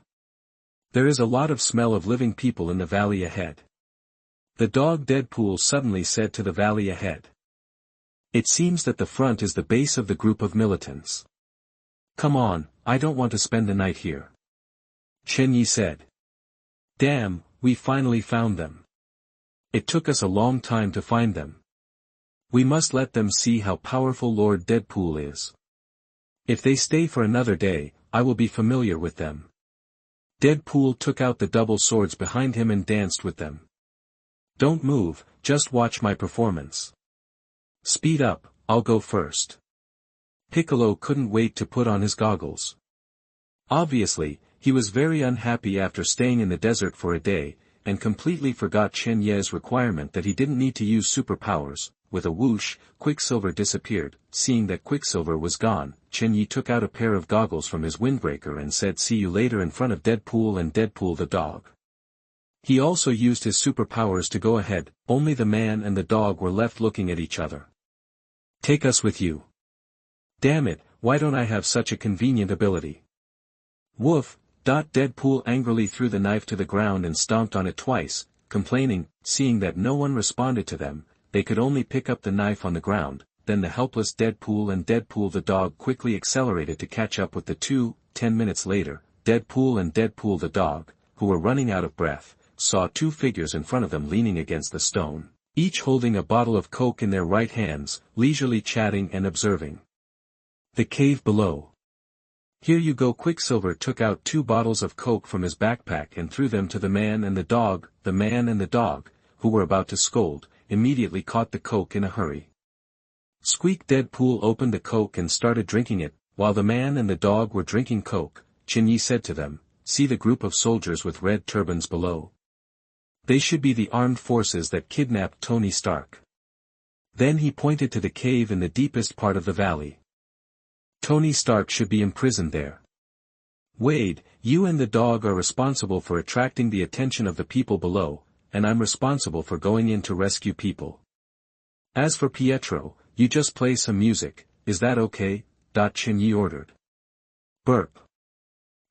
There is a lot of smell of living people in the valley ahead. The dog Deadpool suddenly said to the valley ahead. It seems that the front is the base of the group of militants. Come on, I don't want to spend the night here. Chen Ye said. Damn, we finally found them. It took us a long time to find them. We must let them see how powerful Lord Deadpool is. If they stay for another day, I will be familiar with them. Deadpool took out the double swords behind him and danced with them. Don't move, just watch my performance. Speed up, I'll go first. Piccolo couldn't wait to put on his goggles. Obviously, he was very unhappy after staying in the desert for a day, and completely forgot Chen Ye's requirement that he didn't need to use superpowers. With a whoosh, Quicksilver disappeared. Seeing that Quicksilver was gone, Chen Ye took out a pair of goggles from his windbreaker and said see you later in front of Deadpool and Deadpool the dog. He also used his superpowers to go ahead. Only the man and the dog were left looking at each other. Take us with you. Damn it, why don't I have such a convenient ability? Woof. Deadpool angrily threw the knife to the ground and stomped on it twice, complaining. Seeing that no one responded to them, they could only pick up the knife on the ground. Then the helpless Deadpool and Deadpool the dog quickly accelerated to catch up with the two. 10 minutes later, Deadpool and Deadpool the dog, who were running out of breath, saw two figures in front of them leaning against the stone, each holding a bottle of Coke in their right hands, leisurely chatting and observing. The cave below. Here you go. Quicksilver took out 2 bottles of Coke from his backpack and threw them to the man and the dog. The man and the dog, who were about to scold, immediately caught the Coke in a hurry. Squeak. Deadpool opened the Coke and started drinking it. While the man and the dog were drinking Coke, Chen Ye said to them, see the group of soldiers with red turbans below. They should be the armed forces that kidnapped Tony Stark. Then he pointed to the cave in the deepest part of the valley. Tony Stark should be imprisoned there. Wade, you and the dog are responsible for attracting the attention of the people below, and I'm responsible for going in to rescue people. As for Pietro, you just play some music, is that okay? Chen Ye ordered. Burp.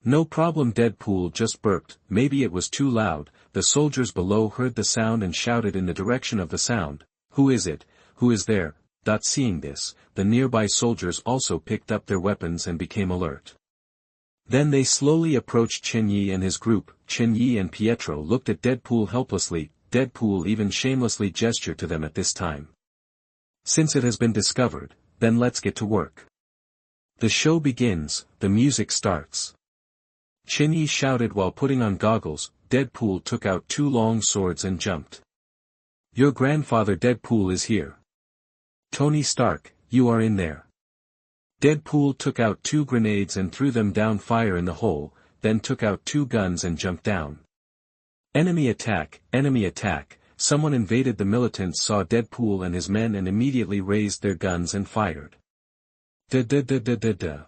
No problem. Deadpool just burped. Maybe it was too loud. The soldiers below heard the sound and shouted in the direction of the sound. Who is it? Who is there? Seeing this, the nearby soldiers also picked up their weapons and became alert. Then they slowly approached Chen Ye and his group. Chen Ye and Pietro looked at Deadpool helplessly. Deadpool even shamelessly gestured to them at this time. Since it has been discovered, then let's get to work. The show begins, the music starts. Chen Ye shouted while putting on goggles. Deadpool took out 2 long swords and jumped. Your grandfather Deadpool is here. Tony Stark, you are in there. Deadpool took out 2 grenades and threw them down. Fire in the hole, then took out 2 guns and jumped down. Enemy attack, someone invaded. The militants saw Deadpool and his men and immediately raised their guns and fired. Da-da-da-da-da-da.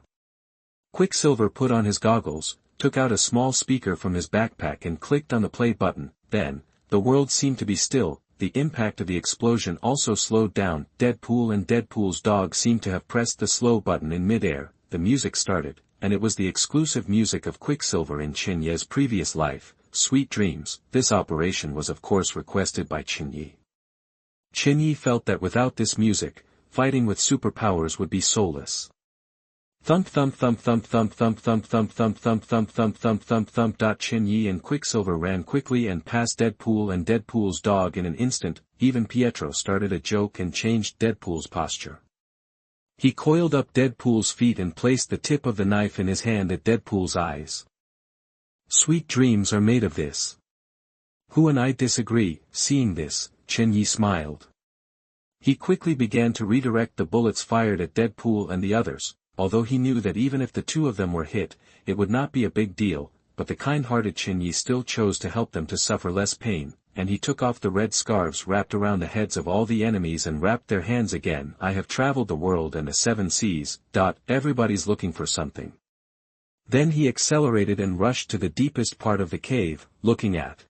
Quicksilver put on his goggles, took out a small speaker from his backpack and clicked on the play button. Then, the world seemed to be still. The impact of the explosion also slowed down. Deadpool and Deadpool's dog seemed to have pressed the slow button in midair. The music started, and it was the exclusive music of Quicksilver in Chen Ye's previous life, Sweet Dreams. This operation was of course requested by Chen Ye. Chen Ye felt that without this music, fighting with superpowers would be soulless. Thump thump thump thump thump thump thump thump thump thump thump thump thump thump thump. Chen Ye and Quicksilver ran quickly and past Deadpool and Deadpool's dog in an instant. Even Pietro started a joke and changed Deadpool's posture. He coiled up Deadpool's feet and placed the tip of the knife in his hand at Deadpool's eyes. Sweet dreams are made of this. Who and I disagree. Seeing this, Chen Ye smiled. He quickly began to redirect the bullets fired at Deadpool and the others. Although he knew that even if the two of them were hit, it would not be a big deal, but the kind-hearted Chen Ye still chose to help them to suffer less pain, and he took off the red scarves wrapped around the heads of all the enemies and wrapped their hands again. I have traveled the world and the 7 seas. Everybody's looking for something. Then he accelerated and rushed to the deepest part of the cave, looking at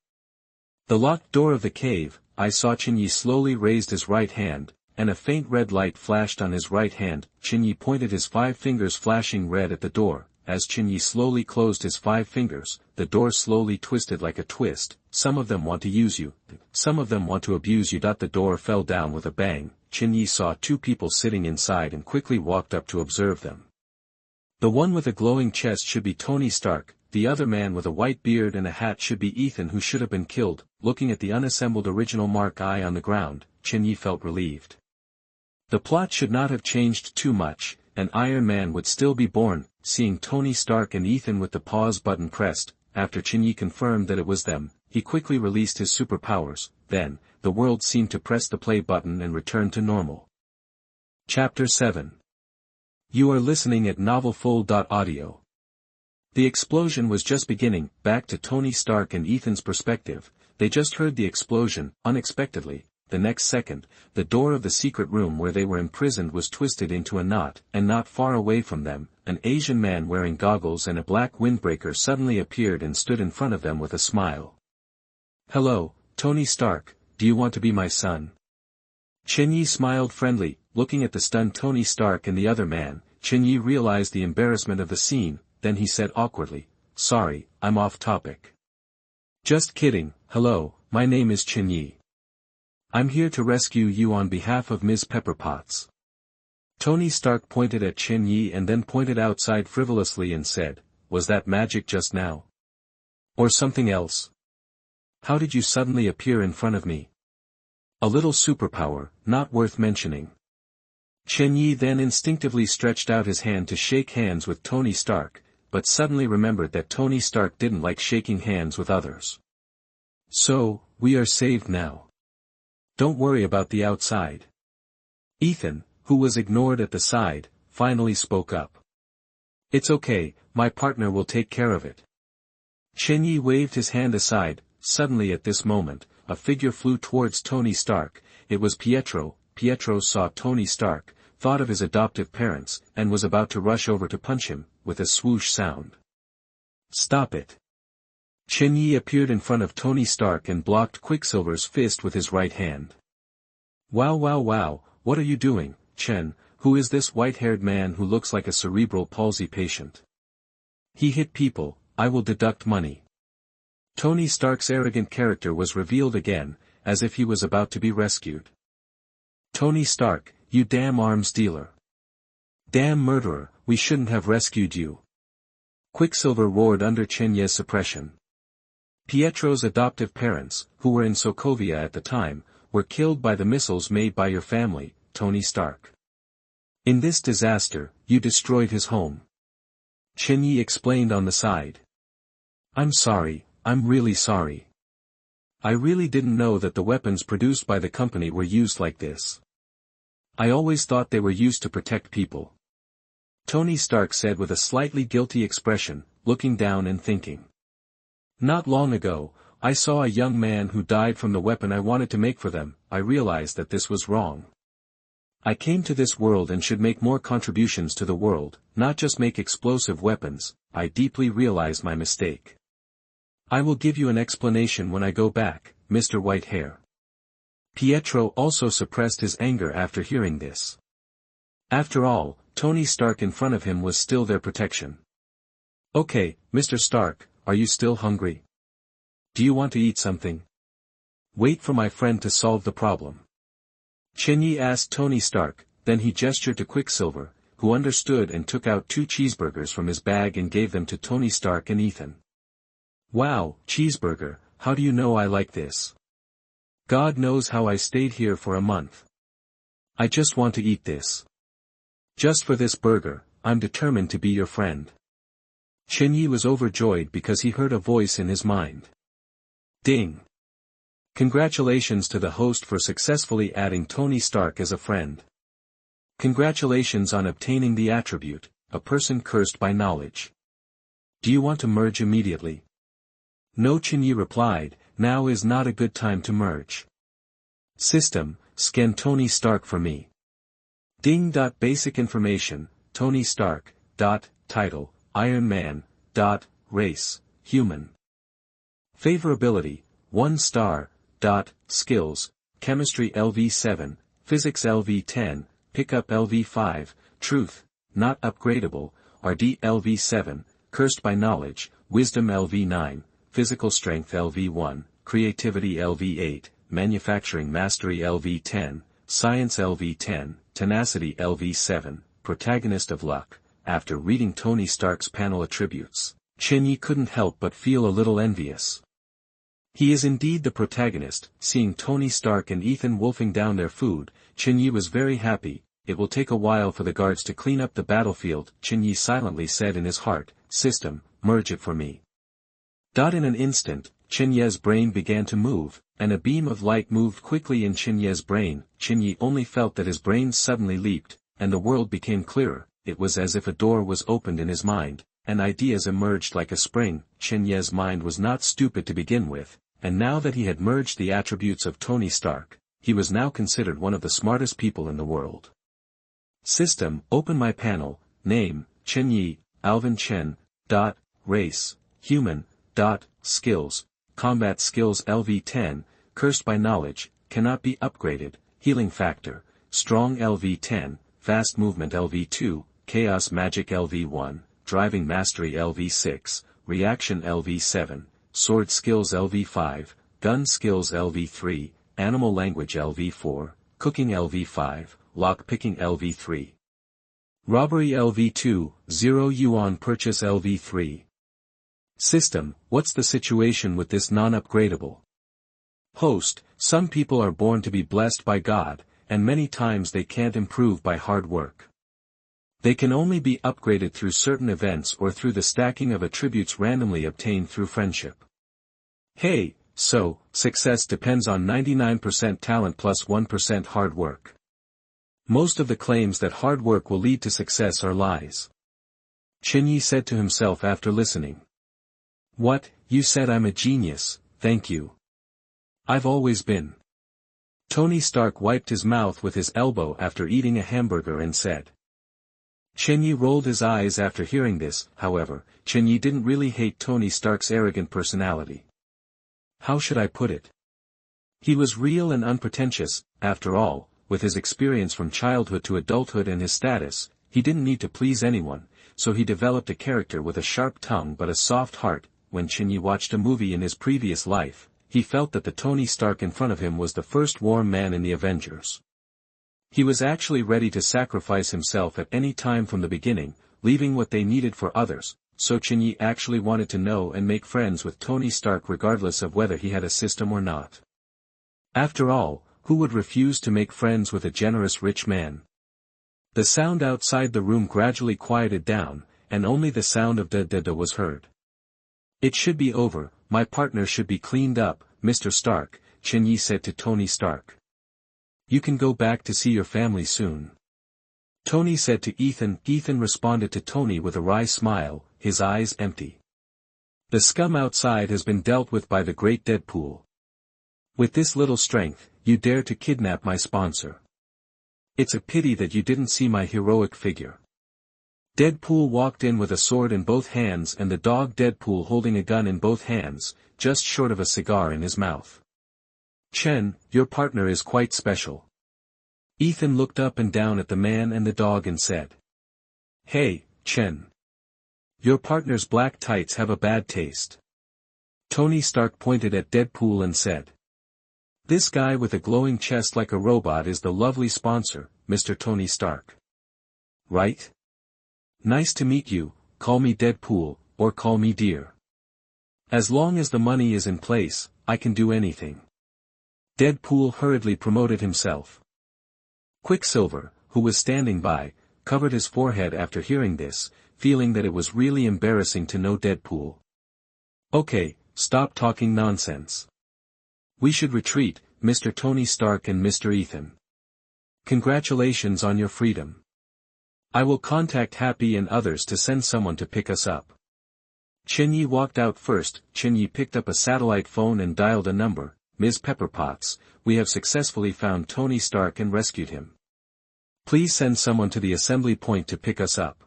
the locked door of the cave. I saw Chen Ye slowly raised his right hand, and a faint red light flashed on his right hand. Chen Ye pointed his 5 fingers flashing red at the door. As Chen Ye slowly closed his 5 fingers, the door slowly twisted like a twist. Some of them want to use you. Some of them want to abuse you. The door fell down with a bang. Chen Ye saw 2 people sitting inside and quickly walked up to observe them. The one with a glowing chest should be Tony Stark. The other man with a white beard and a hat should be Ethan, who should have been killed. Looking at the unassembled original Mark I on the ground, Chen Ye felt relieved. The plot should not have changed too much. An Iron Man would still be born. Seeing Tony Stark and Ethan with the pause button pressed, after Chen Ye confirmed that it was them, he quickly released his superpowers. Then, the world seemed to press the play button and return to normal. Chapter 7. You are listening at novelfull.audio. The explosion was just beginning. Back to Tony Stark and Ethan's perspective, they just heard the explosion. Unexpectedly, the next second, the door of the secret room where they were imprisoned was twisted into a knot, and not far away from them, an Asian man wearing goggles and a black windbreaker suddenly appeared and stood in front of them with a smile. Hello, Tony Stark, do you want to be my son? Chen Ye smiled friendly. Looking at the stunned Tony Stark and the other man, Chen Ye realized the embarrassment of the scene. Then he said awkwardly, sorry, I'm off topic. Just kidding. Hello, my name is Chen Ye. I'm here to rescue you on behalf of Ms. Pepperpotts. Tony Stark pointed at Chen Ye and then pointed outside frivolously and said, was that magic just now? Or something else? How did you suddenly appear in front of me? A little superpower, not worth mentioning. Chen Ye then instinctively stretched out his hand to shake hands with Tony Stark, but suddenly remembered that Tony Stark didn't like shaking hands with others. So, we are saved now. Don't worry about the outside. Ethan, who was ignored at the side, finally spoke up. It's okay, my partner will take care of it. Chen Ye waved his hand aside. Suddenly at this moment, a figure flew towards Tony Stark. It was Pietro. Pietro saw Tony Stark, thought of his adoptive parents, and was about to rush over to punch him, with a swoosh sound. Stop it. Chen Ye appeared in front of Tony Stark and blocked Quicksilver's fist with his right hand. Wow wow wow, what are you doing, Chen? Who is this white-haired man who looks like a cerebral palsy patient? He hit people. I will deduct money. Tony Stark's arrogant character was revealed again, as if he was about to be rescued. Tony Stark, you damn arms dealer. Damn murderer, we shouldn't have rescued you. Quicksilver roared under Chen Ye's suppression. Pietro's adoptive parents, who were in Sokovia at the time, were killed by the missiles made by your family, Tony Stark. In this disaster, you destroyed his home. Chen Ye explained on the side. I'm sorry, I'm really sorry. I really didn't know that the weapons produced by the company were used like this. I always thought they were used to protect people. Tony Stark said with a slightly guilty expression, looking down and thinking. Not long ago, I saw a young man who died from the weapon I wanted to make for them. I realized that this was wrong. I came to this world and should make more contributions to the world, not just make explosive weapons. I deeply realized my mistake. I will give you an explanation when I go back, Mr. Whitehair. Pietro also suppressed his anger after hearing this. After all, Tony Stark in front of him was still their protection. Okay, Mr. Stark, are you still hungry? Do you want to eat something? Wait for my friend to solve the problem. Chen Ye asked Tony Stark, then he gestured to Quicksilver, who understood and took out 2 cheeseburgers from his bag and gave them to Tony Stark and Ethan. Wow, cheeseburger, how do you know I like this? God knows how I stayed here for a month. I just want to eat this. Just for this burger, I'm determined to be your friend. Chen Ye was overjoyed because he heard a voice in his mind. Ding! Congratulations to the host for successfully adding Tony Stark as a friend. Congratulations on obtaining the attribute, a person cursed by knowledge. Do you want to merge immediately? No, Chen Ye replied, now is not a good time to merge. System, scan Tony Stark for me. Ding. Basic information, Tony Stark. Title, Iron Man. Race, human. Favorability, 1 star. Skills, Chemistry LV7, Physics LV10, Pickup LV5, Truth, not upgradable, RD LV7, Cursed by Knowledge, Wisdom LV9, Physical Strength LV1, Creativity LV8, Manufacturing Mastery LV10, Science LV10, Tenacity LV7, Protagonist of Luck. After reading Tony Stark's panel attributes, Chen Ye couldn't help but feel a little envious. He is indeed the protagonist. Seeing Tony Stark and Ethan wolfing down their food, Chen Ye was very happy. It will take a while for the guards to clean up the battlefield, Chen Ye silently said in his heart. System, merge it for me. In an instant, Chen Ye's brain began to move, and a beam of light moved quickly in Chen Ye's brain. Chen Ye only felt that his brain suddenly leaped, and the world became clearer. It was as if a door was opened in his mind, and ideas emerged like a spring. Chen Ye's mind was not stupid to begin with, and now that he had merged the attributes of Tony Stark, he was now considered one of the smartest people in the world. System, open my panel. Name, Chen Ye, Alvin Chen. Race, human. Skills, combat skills LV10, cursed by knowledge, cannot be upgraded. Healing factor, strong LV10, fast movement LV2, chaos magic LV1, driving mastery LV6, reaction LV7, sword skills LV5, gun skills LV3, animal language LV4, cooking LV5, lock-picking LV3. Robbery LV2, 0 yuan purchase LV3. System, what's the situation with this non-upgradable? Host, some people are born to be blessed by God, and many times they can't improve by hard work. They can only be upgraded through certain events or through the stacking of attributes randomly obtained through friendship. Hey, so, success depends on 99% talent plus 1% hard work. Most of the claims that hard work will lead to success are lies. Chen Ye said to himself after listening. What, you said I'm a genius, thank you. I've always been. Tony Stark wiped his mouth with his elbow after eating a hamburger and said. Chen Ye rolled his eyes after hearing this. However, Chen Ye didn't really hate Tony Stark's arrogant personality. How should I put it? He was real and unpretentious. After all, with his experience from childhood to adulthood and his status, he didn't need to please anyone, so he developed a character with a sharp tongue but a soft heart. When Chen Ye watched a movie in his previous life, he felt that the Tony Stark in front of him was the first warm man in the Avengers. He was actually ready to sacrifice himself at any time from the beginning, leaving what they needed for others, so Chen Ye actually wanted to know and make friends with Tony Stark regardless of whether he had a system or not. After all, who would refuse to make friends with a generous rich man? The sound outside the room gradually quieted down, and only the sound of da-da-da was heard. It should be over, my partner should be cleaned up, Mr. Stark, Chen Ye said to Tony Stark. You can go back to see your family soon. Tony said to Ethan. Ethan responded to Tony with a wry smile, his eyes empty. The scum outside has been dealt with by the great Deadpool. With this little strength, you dare to kidnap my sponsor. It's a pity that you didn't see my heroic figure. Deadpool walked in with a sword in both hands and the dog Deadpool holding a gun in both hands, just short of a cigar in his mouth. Chen, your partner is quite special. Ethan looked up and down at the man and the dog and said. Hey, Chen. Your partner's black tights have a bad taste. Tony Stark pointed at Deadpool and said. This guy with a glowing chest like a robot is the lovely sponsor, Mr. Tony Stark. Right? Nice to meet you, call me Deadpool, or call me dear. As long as the money is in place, I can do anything. Deadpool hurriedly promoted himself. Quicksilver, who was standing by, covered his forehead after hearing this, feeling that it was really embarrassing to know Deadpool. Okay, stop talking nonsense. We should retreat, Mr. Tony Stark and Mr. Ethan. Congratulations on your freedom. I will contact Happy and others to send someone to pick us up. Chen Ye walked out first. Chen Ye picked up a satellite phone and dialed a number. Ms. Pepperpotts, we have successfully found Tony Stark and rescued him. Please send someone to the assembly point to pick us up.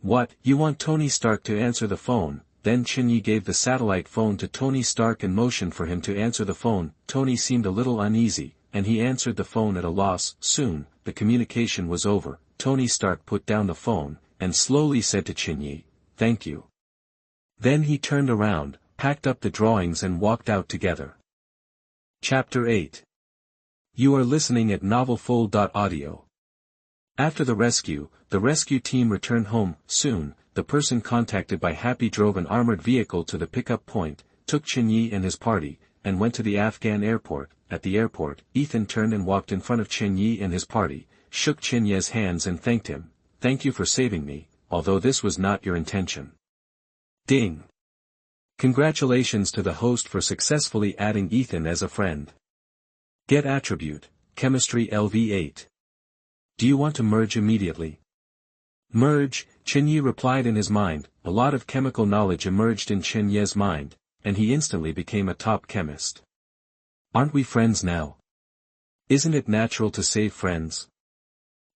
What, you want Tony Stark to answer the phone? Then Chen Ye gave the satellite phone to Tony Stark and motioned for him to answer the phone. Tony seemed a little uneasy, and he answered the phone at a loss. Soon, the communication was over. Tony Stark put down the phone, and slowly said to Chen Ye, thank you. Then he turned around, packed up the drawings and walked out together. Chapter 8. You are listening at novelfull.audio. After the rescue team returned home. Soon, the person contacted by Happy drove an armored vehicle to the pickup point, took Chen Ye and his party, and went to the Afghan airport. At the airport, Ethan turned and walked in front of Chen Ye and his party, shook Chen Ye's hands and thanked him. Thank you for saving me, although this was not your intention. Ding. Congratulations to the host for successfully adding Ethan as a friend. Get attribute, chemistry LV8. Do you want to merge immediately? Merge, Chen Ye replied in his mind. A lot of chemical knowledge emerged in Chen Ye's mind, and he instantly became a top chemist. Aren't we friends now? Isn't it natural to save friends?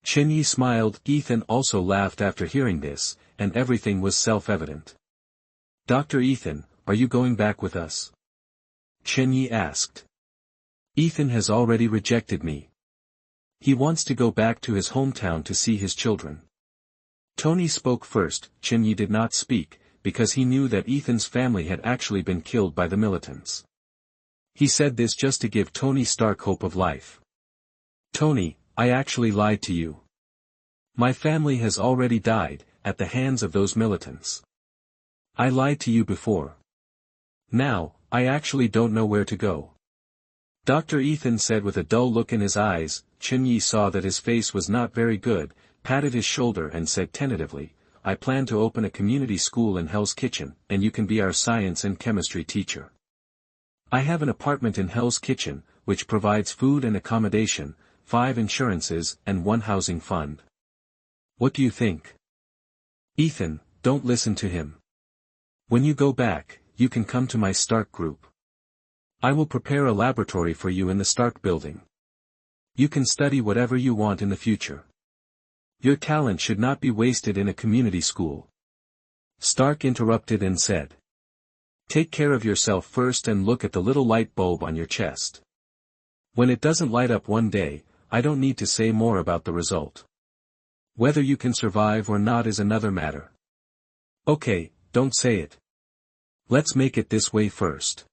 Chen Ye smiled. Ethan also laughed after hearing this, and everything was self-evident. Dr. Ethan, are you going back with us? Chen Ye asked. Ethan has already rejected me. He wants to go back to his hometown to see his children. Tony spoke first. Chen Ye did not speak, because he knew that Ethan's family had actually been killed by the militants. He said this just to give Tony Stark hope of life. Tony, I actually lied to you. My family has already died, at the hands of those militants. I lied to you before. Now, I actually don't know where to go. Dr. Ethan said with a dull look in his eyes. Chen Ye saw that his face was not very good, patted his shoulder and said tentatively, I plan to open a community school in Hell's Kitchen, and you can be our science and chemistry teacher. I have an apartment in Hell's Kitchen, which provides food and accommodation, 5 insurances, and 1 housing fund. What do you think? Ethan, don't listen to him. When you go back, you can come to my Stark group. I will prepare a laboratory for you in the Stark building. You can study whatever you want in the future. Your talent should not be wasted in a community school. Stark interrupted and said. Take care of yourself first and look at the little light bulb on your chest. When it doesn't light up one day, I don't need to say more about the result. Whether you can survive or not is another matter. Okay, don't say it. Let's make it this way first.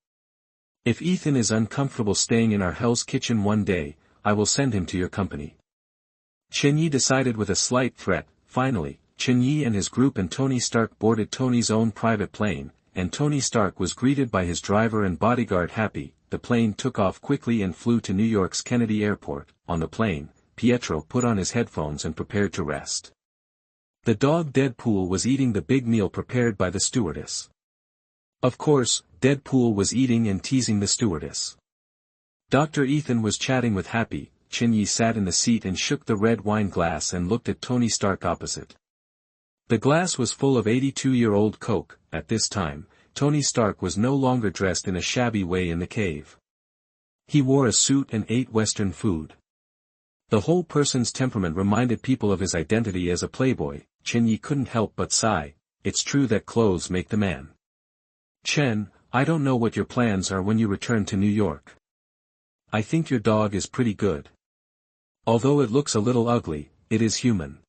If Ethan is uncomfortable staying in our Hell's Kitchen one day, I will send him to your company. Chen Ye decided with a slight threat. Finally, Chen Ye and his group and Tony Stark boarded Tony's own private plane, and Tony Stark was greeted by his driver and bodyguard Happy. The plane took off quickly and flew to New York's Kennedy Airport. On the plane, Pietro put on his headphones and prepared to rest. The dog Deadpool was eating the big meal prepared by the stewardess. Of course, Deadpool was eating and teasing the stewardess. Dr. Ethan was chatting with Happy. Chen Ye sat in the seat and shook the red wine glass and looked at Tony Stark opposite. The glass was full of 82-year-old Coke. At this time, Tony Stark was no longer dressed in a shabby way in the cave. He wore a suit and ate Western food. The whole person's temperament reminded people of his identity as a playboy. Chen Ye couldn't help but sigh. It's true that clothes make the man. Chen, I don't know what your plans are when you return to New York. I think your dog is pretty good. Although it looks a little ugly, it is human.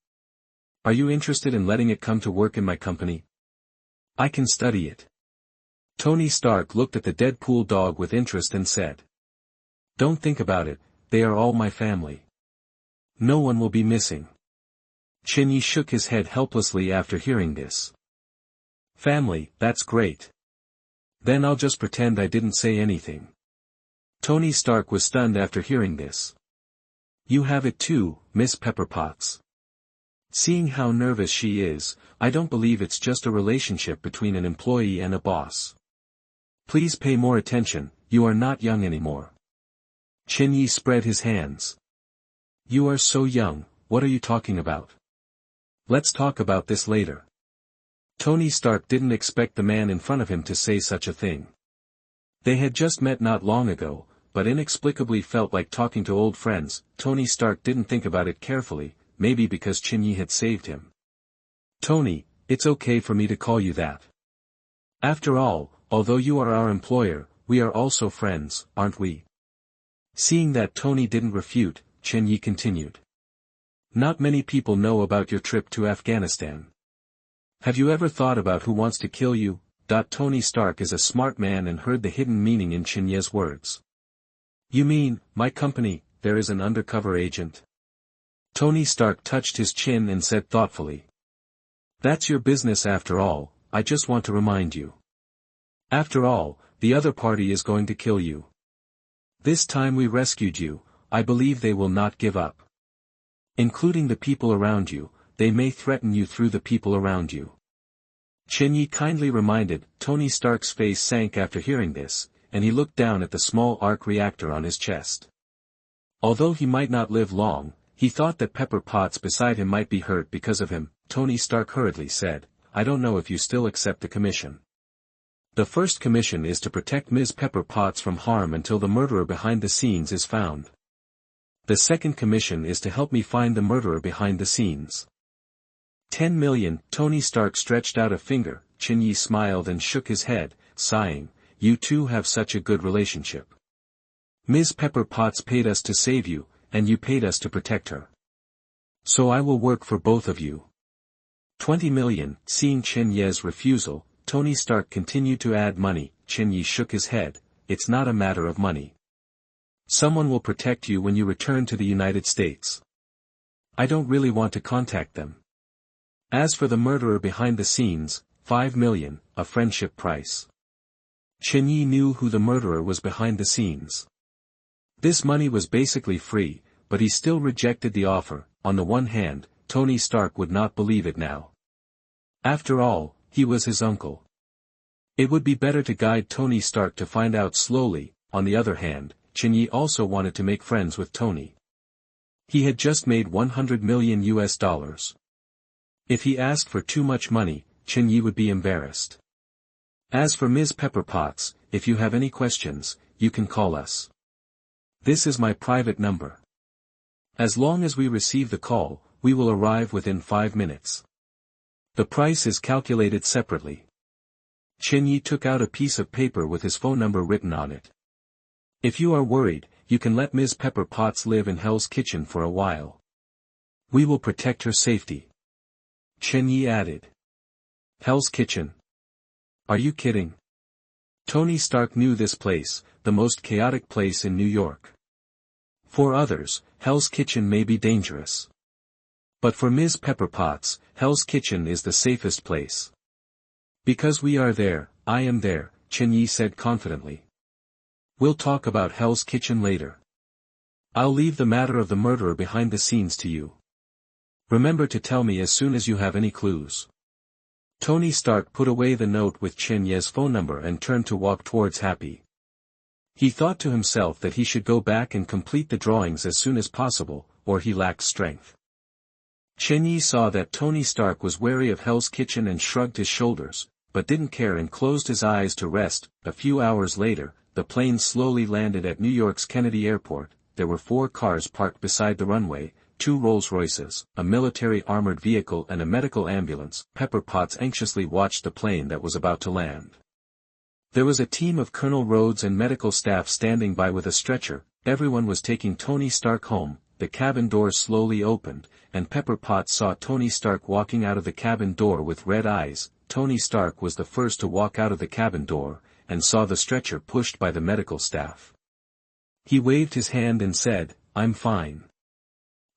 Are you interested in letting it come to work in my company? I can study it. Tony Stark looked at the Deadpool dog with interest and said. Don't think about it, they are all my family. No one will be missing. Chen Ye shook his head helplessly after hearing this. Family, that's great. Then I'll just pretend I didn't say anything. Tony Stark was stunned after hearing this. You have it too, Miss Pepperpotts. Seeing how nervous she is, I don't believe it's just a relationship between an employee and a boss. Please pay more attention, you are not young anymore. Chen Ye spread his hands. You are so young, what are you talking about? Let's talk about this later. Tony Stark didn't expect the man in front of him to say such a thing. They had just met not long ago, but inexplicably felt like talking to old friends. Tony Stark didn't think about it carefully, maybe because Chen Ye had saved him. Tony, it's okay for me to call you that. After all, although you are our employer, we are also friends, aren't we? Seeing that Tony didn't refute, Chen Ye continued. Not many people know about your trip to Afghanistan. Have you ever thought about who wants to kill you? Tony Stark is a smart man and heard the hidden meaning in Chen Ye's words. You mean, my company, there is an undercover agent? Tony Stark touched his chin and said thoughtfully. That's your business after all, I just want to remind you. After all, the other party is going to kill you. This time we rescued you, I believe they will not give up. Including the people around you, they may threaten you through the people around you. Chen Ye kindly reminded. Tony Stark's face sank after hearing this, and he looked down at the small arc reactor on his chest. Although he might not live long, he thought that Pepper Potts beside him might be hurt because of him. Tony Stark hurriedly said, I don't know if you still accept the commission. The first commission is to protect Ms. Pepper Potts from harm until the murderer behind the scenes is found. The second commission is to help me find the murderer behind the scenes. 10 million. Tony Stark stretched out a finger. Chen Ye smiled and shook his head, sighing, you two have such a good relationship. Ms. Pepper Potts paid us to save you, and you paid us to protect her. So I will work for both of you. 20 million. Seeing Chen Ye's refusal, Tony Stark continued to add money. Chen Ye shook his head, it's not a matter of money. Someone will protect you when you return to the United States. I don't really want to contact them. As for the murderer behind the scenes, 5 million, a friendship price. Chen Ye knew who the murderer was behind the scenes. This money was basically free, but he still rejected the offer. On the one hand, Tony Stark would not believe it now. After all, he was his uncle. It would be better to guide Tony Stark to find out slowly. On the other hand, Chen Ye also wanted to make friends with Tony. He had just made $100 million. If he asked for too much money, Chen Ye would be embarrassed. As for Ms. Pepper Potts, if you have any questions, you can call us. This is my private number. As long as we receive the call, we will arrive within 5 minutes. The price is calculated separately. Chen Ye took out a piece of paper with his phone number written on it. If you are worried, you can let Ms. Pepper Potts live in Hell's Kitchen for a while. We will protect her safety. Chen Ye added. Hell's Kitchen? Are you kidding? Tony Stark knew this place, the most chaotic place in New York. For others, Hell's Kitchen may be dangerous. But for Ms. Pepper Potts, Hell's Kitchen is the safest place. Because we are there, I am there, Chen Ye said confidently. We'll talk about Hell's Kitchen later. I'll leave the matter of the murderer behind the scenes to you. Remember to tell me as soon as you have any clues. Tony Stark put away the note with Chen Ye's phone number and turned to walk towards Happy. He thought to himself that he should go back and complete the drawings as soon as possible, or he lacked strength. Chen Ye saw that Tony Stark was wary of Hell's Kitchen and shrugged his shoulders. but didn't care and closed his eyes to rest. A few hours later, the plane slowly landed at New York's Kennedy Airport. There were 4 cars parked beside the runway, 2 Rolls-Royces, a military armored vehicle and a medical ambulance. Pepper Potts anxiously watched the plane that was about to land. There was a team of Colonel Rhodes and medical staff standing by with a stretcher. Everyone was taking Tony Stark home. The cabin door slowly opened, and Pepper Potts saw Tony Stark walking out of the cabin door with red eyes. Tony Stark was the first to walk out of the cabin door, and saw the stretcher pushed by the medical staff. He waved his hand and said, "I'm fine.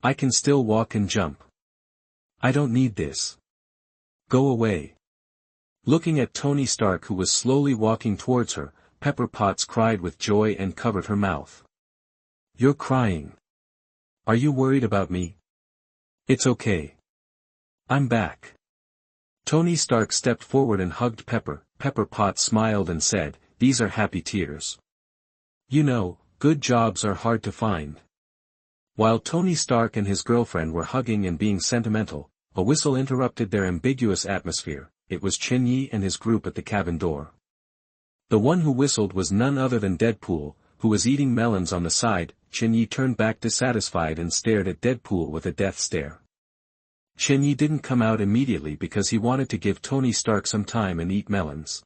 I can still walk and jump. I don't need this. Go away." Looking at Tony Stark, who was slowly walking towards her, Pepper Potts cried with joy and covered her mouth. "You're crying. Are you worried about me?" "It's okay. I'm back." Tony Stark stepped forward and hugged Pepper. Pepper Potts smiled and said, "These are happy tears. You know, good jobs are hard to find." While Tony Stark and his girlfriend were hugging and being sentimental, a whistle interrupted their ambiguous atmosphere. It was Chen Ye and his group at the cabin door. The one who whistled was none other than Deadpool, who was eating melons on the side. Chen Ye turned back dissatisfied and stared at Deadpool with a death stare. Chen Ye didn't come out immediately because he wanted to give Tony Stark some time and eat melons.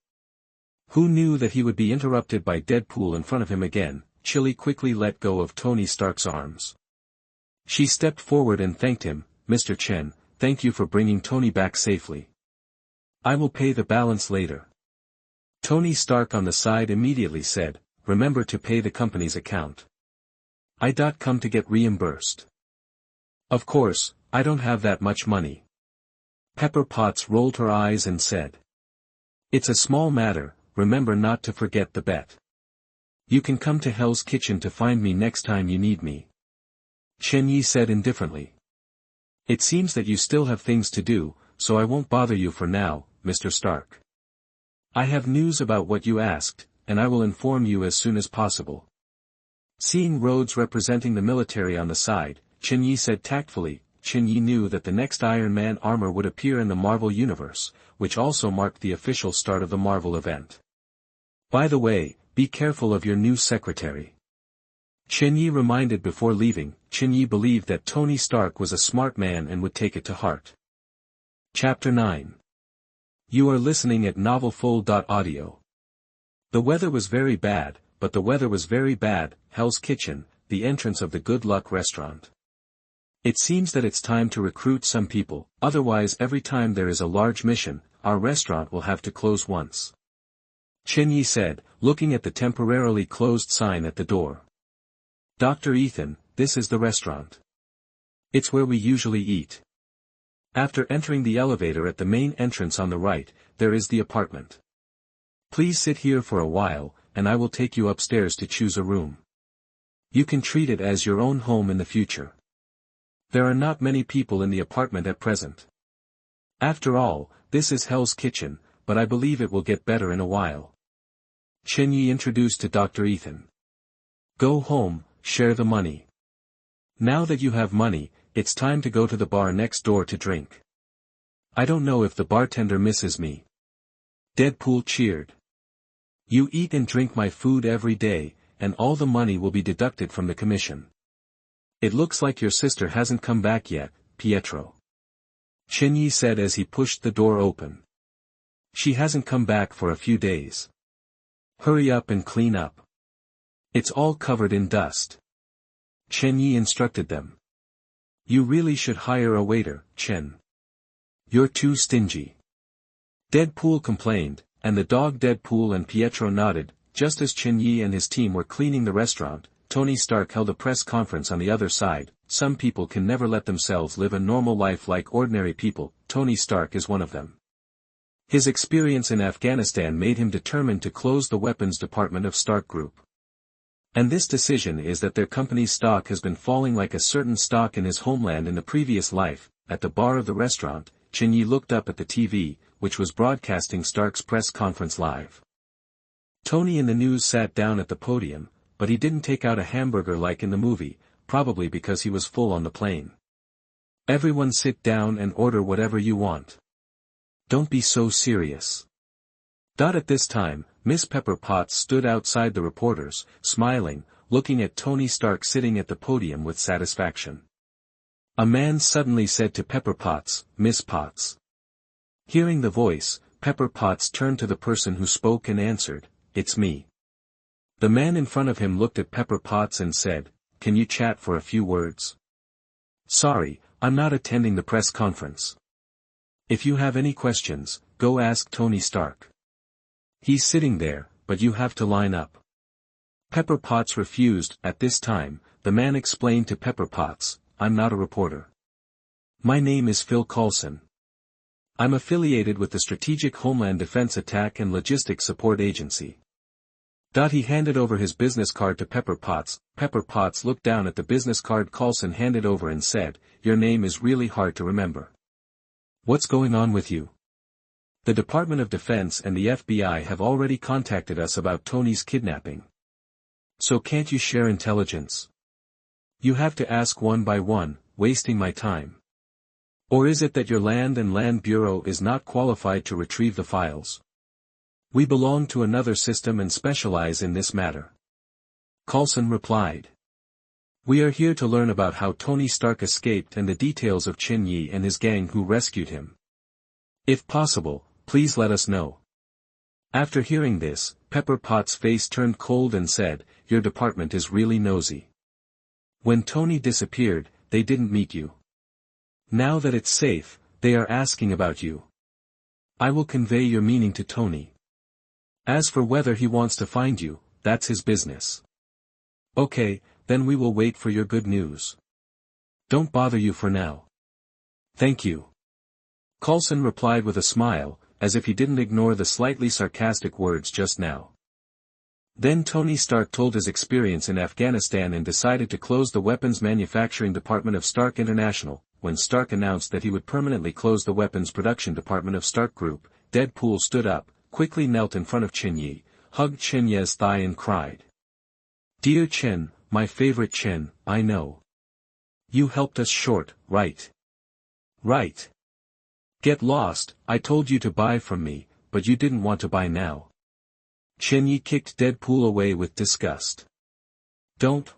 Who knew that he would be interrupted by Deadpool in front of him again? Chili quickly let go of Tony Stark's arms. She stepped forward and thanked him. "Mr. Chen, thank you for bringing Tony back safely. I will pay the balance later." Tony Stark on the side immediately said, "Remember to pay the company's account. I come to get reimbursed." "Of course, I don't have that much money." Pepper Potts rolled her eyes and said, "It's a small matter, remember not to forget the bet. You can come to Hell's Kitchen to find me next time you need me." Chen Ye said indifferently. "It seems that you still have things to do, so I won't bother you for now, Mr. Stark. I have news about what you asked, and I will inform you as soon as possible." Seeing Rhodes representing the military on the side, Chen Ye said tactfully. Chen Ye knew that the next Iron Man armor would appear in the Marvel Universe, which also marked the official start of the Marvel event. "By the way, be careful of your new secretary." Chen Ye reminded before leaving. Chen Ye believed that Tony Stark was a smart man and would take it to heart. Chapter 9. You are listening at novelfull.audio. The weather was very bad, but the weather was very bad. Hell's Kitchen, the entrance of the Good Luck restaurant. "It seems that it's time to recruit some people, otherwise every time there is a large mission, our restaurant will have to close once," Chen Ye said, looking at the temporarily closed sign at the door. "Dr. Ethan, this is the restaurant. It's where we usually eat." After entering the elevator at the main entrance on the right, there is the apartment. "Please sit here for a while, and I will take you upstairs to choose a room. You can treat it as your own home in the future. There are not many people in the apartment at present. After all, this is Hell's Kitchen, but I believe it will get better in a while," Chen Ye introduced to Dr. Ethan. "Go home, share the money. Now that you have money, it's time to go to the bar next door to drink. I don't know if the bartender misses me." Deadpool cheered. "You eat and drink my food every day, and all the money will be deducted from the commission. It looks like your sister hasn't come back yet, Pietro," Chen Ye said as he pushed the door open. "She hasn't come back for a few days. Hurry up and clean up. It's all covered in dust," Chen Ye instructed them. "You really should hire a waiter, Chen. You're too stingy," Deadpool complained, and the dog Deadpool and Pietro nodded. Just as Chen Ye and his team were cleaning the restaurant, Tony Stark held a press conference on the other side. Some people can never let themselves live a normal life like ordinary people. Tony Stark is one of them. His experience in Afghanistan made him determined to close the weapons department of Stark Group. And this decision is that their company's stock has been falling like a certain stock in his homeland in the previous life. At the bar of the restaurant, Chen Ye looked up at the TV, which was broadcasting Stark's press conference live. Tony in the news sat down at the podium, but he didn't take out a hamburger like in the movie, probably because he was full on the plane. "Everyone sit down and order whatever you want. Don't be so serious. At this time, Miss Pepper Potts stood outside the reporters, smiling, looking at Tony Stark sitting at the podium with satisfaction. A man suddenly said to Pepper Potts, "Miss Potts." Hearing the voice, Pepper Potts turned to the person who spoke and answered, "It's me." The man in front of him looked at Pepper Potts and said, "Can you chat for a few words?" "Sorry, I'm not attending the press conference. If you have any questions, go ask Tony Stark. He's sitting there, but you have to line up." Pepper Potts refused. At this time, the man explained to Pepper Potts, "I'm not a reporter. My name is Phil Coulson. I'm affiliated with the Strategic Homeland Defense Attack and Logistics Support Agency." He handed over his business card to Pepper Potts. Pepper Potts looked down at the business card Coulson handed over and said, "Your name is really hard to remember. What's going on with you?" "The Department of Defense and the FBI have already contacted us about Tony's kidnapping. So can't you share intelligence? You have to ask one by one, wasting my time. Or is it that your Land and Land Bureau is not qualified to retrieve the files? We belong to another system and specialize in this matter." Coulson replied. "We are here to learn about how Tony Stark escaped and the details of Chen Ye and his gang who rescued him. If possible, please let us know." After hearing this, Pepper Potts' face turned cold and said, "Your department is really nosy. When Tony disappeared, they didn't meet you. Now that it's safe, they are asking about you. I will convey your meaning to Tony. As for whether he wants to find you, that's his business." "Okay, then we will wait for your good news. Don't bother you for now." "Thank you." Coulson replied with a smile, as if he didn't ignore the slightly sarcastic words just now. Then Tony Stark told his experience in Afghanistan and decided to close the weapons manufacturing department of Stark International. When Stark announced that he would permanently close the weapons production department of Stark Group, Deadpool stood up, quickly knelt in front of Chen Ye, hugged Chen Ye's thigh and cried, "Dear Chen, my favorite Chen, I know. You helped us short, right? Right. Get lost, I told you to buy from me, but you didn't want to buy now." Chen Ye kicked Deadpool away with disgust. Don't.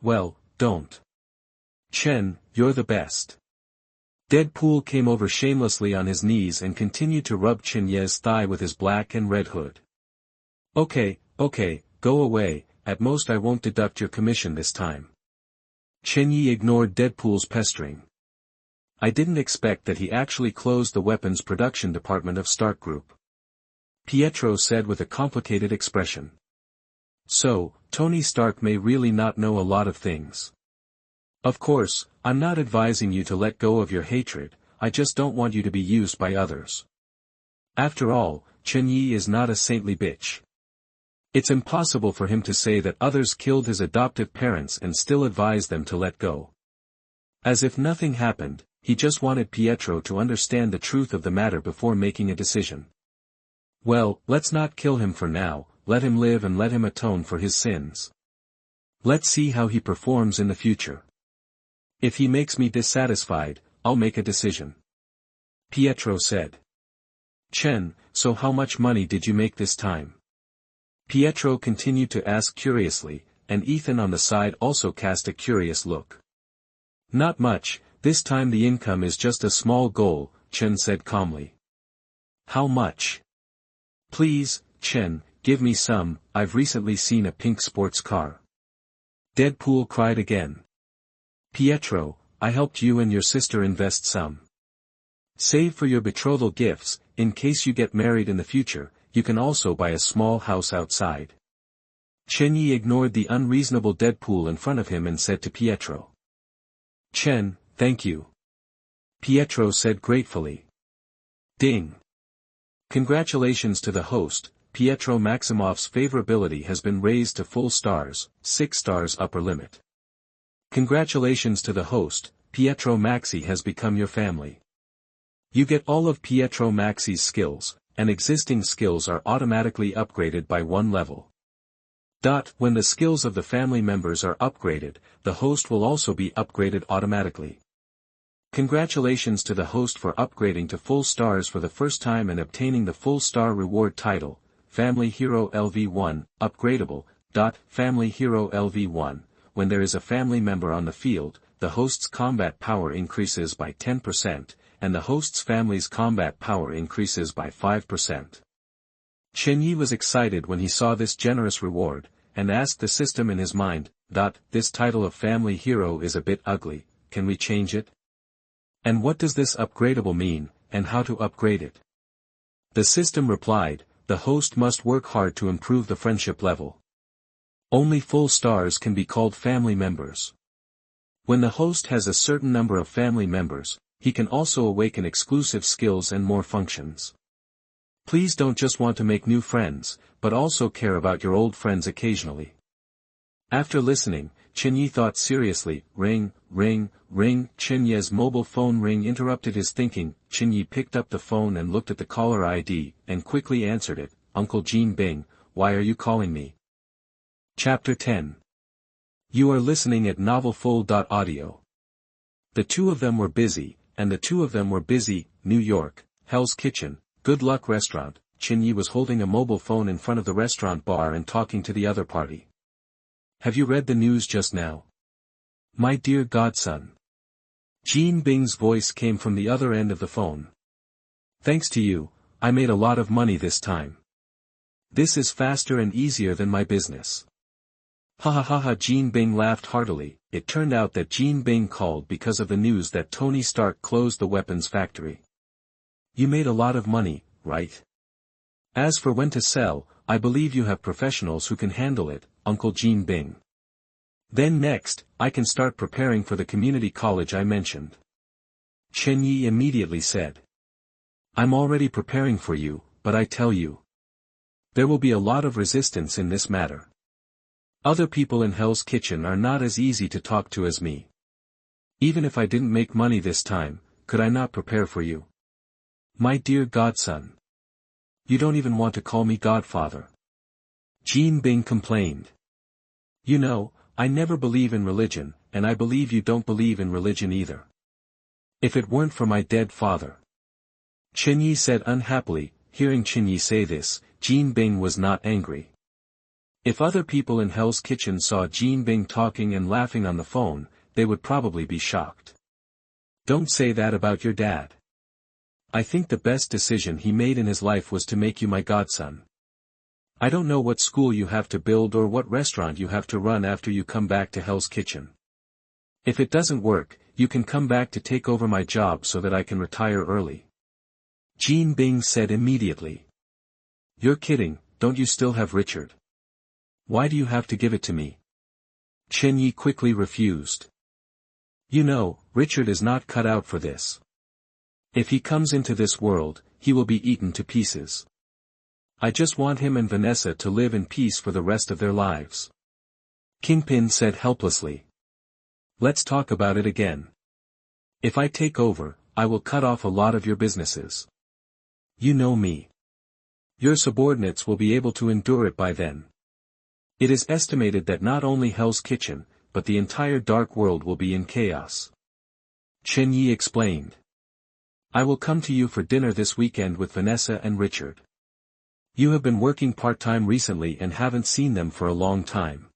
Chen, you're the best." Deadpool came over shamelessly on his knees and continued to rub Chen Ye's thigh with his black and red hood. Okay, go away, at most I won't deduct your commission this time." Chen Ye ignored Deadpool's pestering. "I didn't expect that he actually closed the weapons production department of Stark Group," Pietro said with a complicated expression. "So, Tony Stark may really not know a lot of things. Of course, I'm not advising you to let go of your hatred, I just don't want you to be used by others. After all, Chen Ye is not a saintly bitch. It's impossible for him to say that others killed his adoptive parents and still advise them to let go. As if nothing happened, he just wanted Pietro to understand the truth of the matter before making a decision. Well, let's not kill him for now, let him live and let him atone for his sins. Let's see how he performs in the future. If he makes me dissatisfied, I'll make a decision," Pietro said. "Chen, so how much money did you make this time?" Pietro continued to ask curiously, and Ethan on the side also cast a curious look. "Not much, this time the income is just a small goal," Chen said calmly. "How much? Please, Chen, give me some, I've recently seen a pink sports car." Deadpool cried again. "Pietro, I helped you and your sister invest some. Save for your betrothal gifts, in case you get married in the future, you can also buy a small house outside." Chen Ye ignored the unreasonable Deadpool in front of him and said to Pietro. "Chen, thank you," Pietro said gratefully. Ding. Congratulations to the host, Pietro Maximov's favorability has been raised to full stars, 6 stars upper limit. Congratulations to the host, Pietro Maxi has become your family. You get all of Pietro Maxi's skills, and existing skills are automatically upgraded by 1 level. When the skills of the family members are upgraded, the host will also be upgraded automatically. Congratulations to the host for upgrading to full stars for the first time and obtaining the full star reward title. Family Hero LV1, upgradable. Family Hero LV1, when there is a family member on the field, the host's combat power increases by 10%, and the host's family's combat power increases by 5%. Chen Ye was excited when he saw this generous reward, and asked the system in his mind, This title of family hero is a bit ugly, can we change it? And what does this upgradable mean, and how to upgrade it? The system replied, the host must work hard to improve the friendship level. Only full stars can be called family members. When the host has a certain number of family members, he can also awaken exclusive skills and more functions. Please don't just want to make new friends, but also care about your old friends occasionally. After listening, Chen Ye thought seriously. Ring, ring, ring. Chen Ye's mobile phone ring interrupted his thinking. Chen Ye picked up the phone and looked at the caller ID, and quickly answered it. Uncle Jin Bing, why are you calling me? Chapter 10. You are listening at novelfull.audio. The two of them were busy, and the two of them were busy. New York, Hell's Kitchen, Good Luck Restaurant. Chen Ye was holding a mobile phone in front of the restaurant bar and talking to the other party. Have you read the news just now? My dear godson. Jin Bing's voice came from the other end of the phone. Thanks to you, I made a lot of money this time. This is faster and easier than my business. Ha ha ha ha. Jin Bing laughed heartily. It turned out that Jin Bing called because of the news that Tony Stark closed the weapons factory. You made a lot of money, right? As for when to sell, I believe you have professionals who can handle it, Uncle Jin Bing. Then next, I can start preparing for the community college I mentioned. Chen Ye immediately said. I'm already preparing for you, but I tell you. There will be a lot of resistance in this matter. Other people in Hell's Kitchen are not as easy to talk to as me. Even if I didn't make money this time, could I not prepare for you? My dear godson. You don't even want to call me godfather. Jin Bing complained. You know, I never believe in religion, and I believe you don't believe in religion either. If it weren't for my dead father. Chen Ye said unhappily. Hearing Chen Ye say this, Jin Bing was not angry. If other people in Hell's Kitchen saw Jin Bing talking and laughing on the phone, they would probably be shocked. Don't say that about your dad. I think the best decision he made in his life was to make you my godson. I don't know what school you have to build or what restaurant you have to run after you come back to Hell's Kitchen. If it doesn't work, you can come back to take over my job so that I can retire early. Jin Bing said immediately. You're kidding, don't you still have Richard? Why do you have to give it to me? Chen Ye quickly refused. You know, Richard is not cut out for this. If he comes into this world, he will be eaten to pieces. I just want him and Vanessa to live in peace for the rest of their lives. Kingpin said helplessly. Let's talk about it again. If I take over, I will cut off a lot of your businesses. You know me. Your subordinates will be able to endure it by then. It is estimated that not only Hell's Kitchen, but the entire dark world will be in chaos. Chen Ye explained. I will come to you for dinner this weekend with Vanessa and Richard. You have been working part-time recently and haven't seen them for a long time.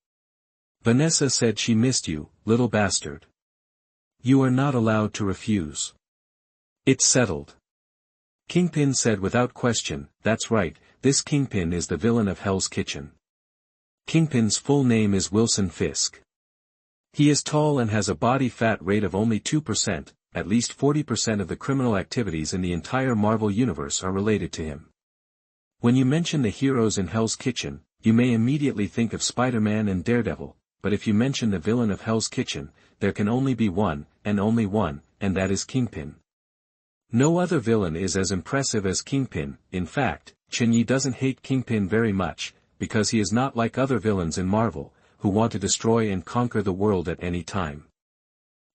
Vanessa said she missed you, little bastard. You are not allowed to refuse. It's settled. Kingpin said without question. That's right, this Kingpin is the villain of Hell's Kitchen. Kingpin's full name is Wilson Fisk. He is tall and has a body fat rate of only 2%, at least 40% of the criminal activities in the entire Marvel universe are related to him. When you mention the heroes in Hell's Kitchen, you may immediately think of Spider-Man and Daredevil, but if you mention the villain of Hell's Kitchen, there can only be one, and that is Kingpin. No other villain is as impressive as Kingpin. In fact, Chen Ye doesn't hate Kingpin very much, because he is not like other villains in Marvel, who want to destroy and conquer the world at any time.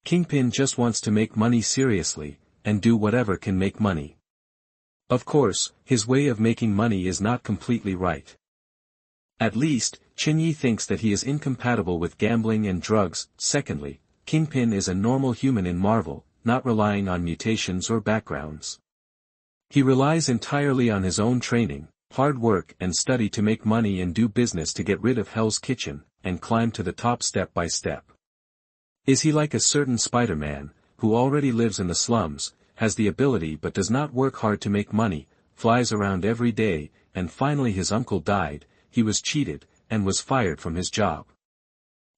Kingpin just wants to make money seriously, and do whatever can make money. Of course, his way of making money is not completely right. At least, Chen Ye thinks that he is incompatible with gambling and drugs. Secondly, Kingpin is a normal human in Marvel, not relying on mutations or backgrounds. He relies entirely on his own training, hard work and study to make money and do business to get rid of Hell's Kitchen, and climb to the top step by step. Is he like a certain Spider-Man, who already lives in the slums, has the ability but does not work hard to make money, flies around every day, and finally his uncle died, he was cheated, and was fired from his job?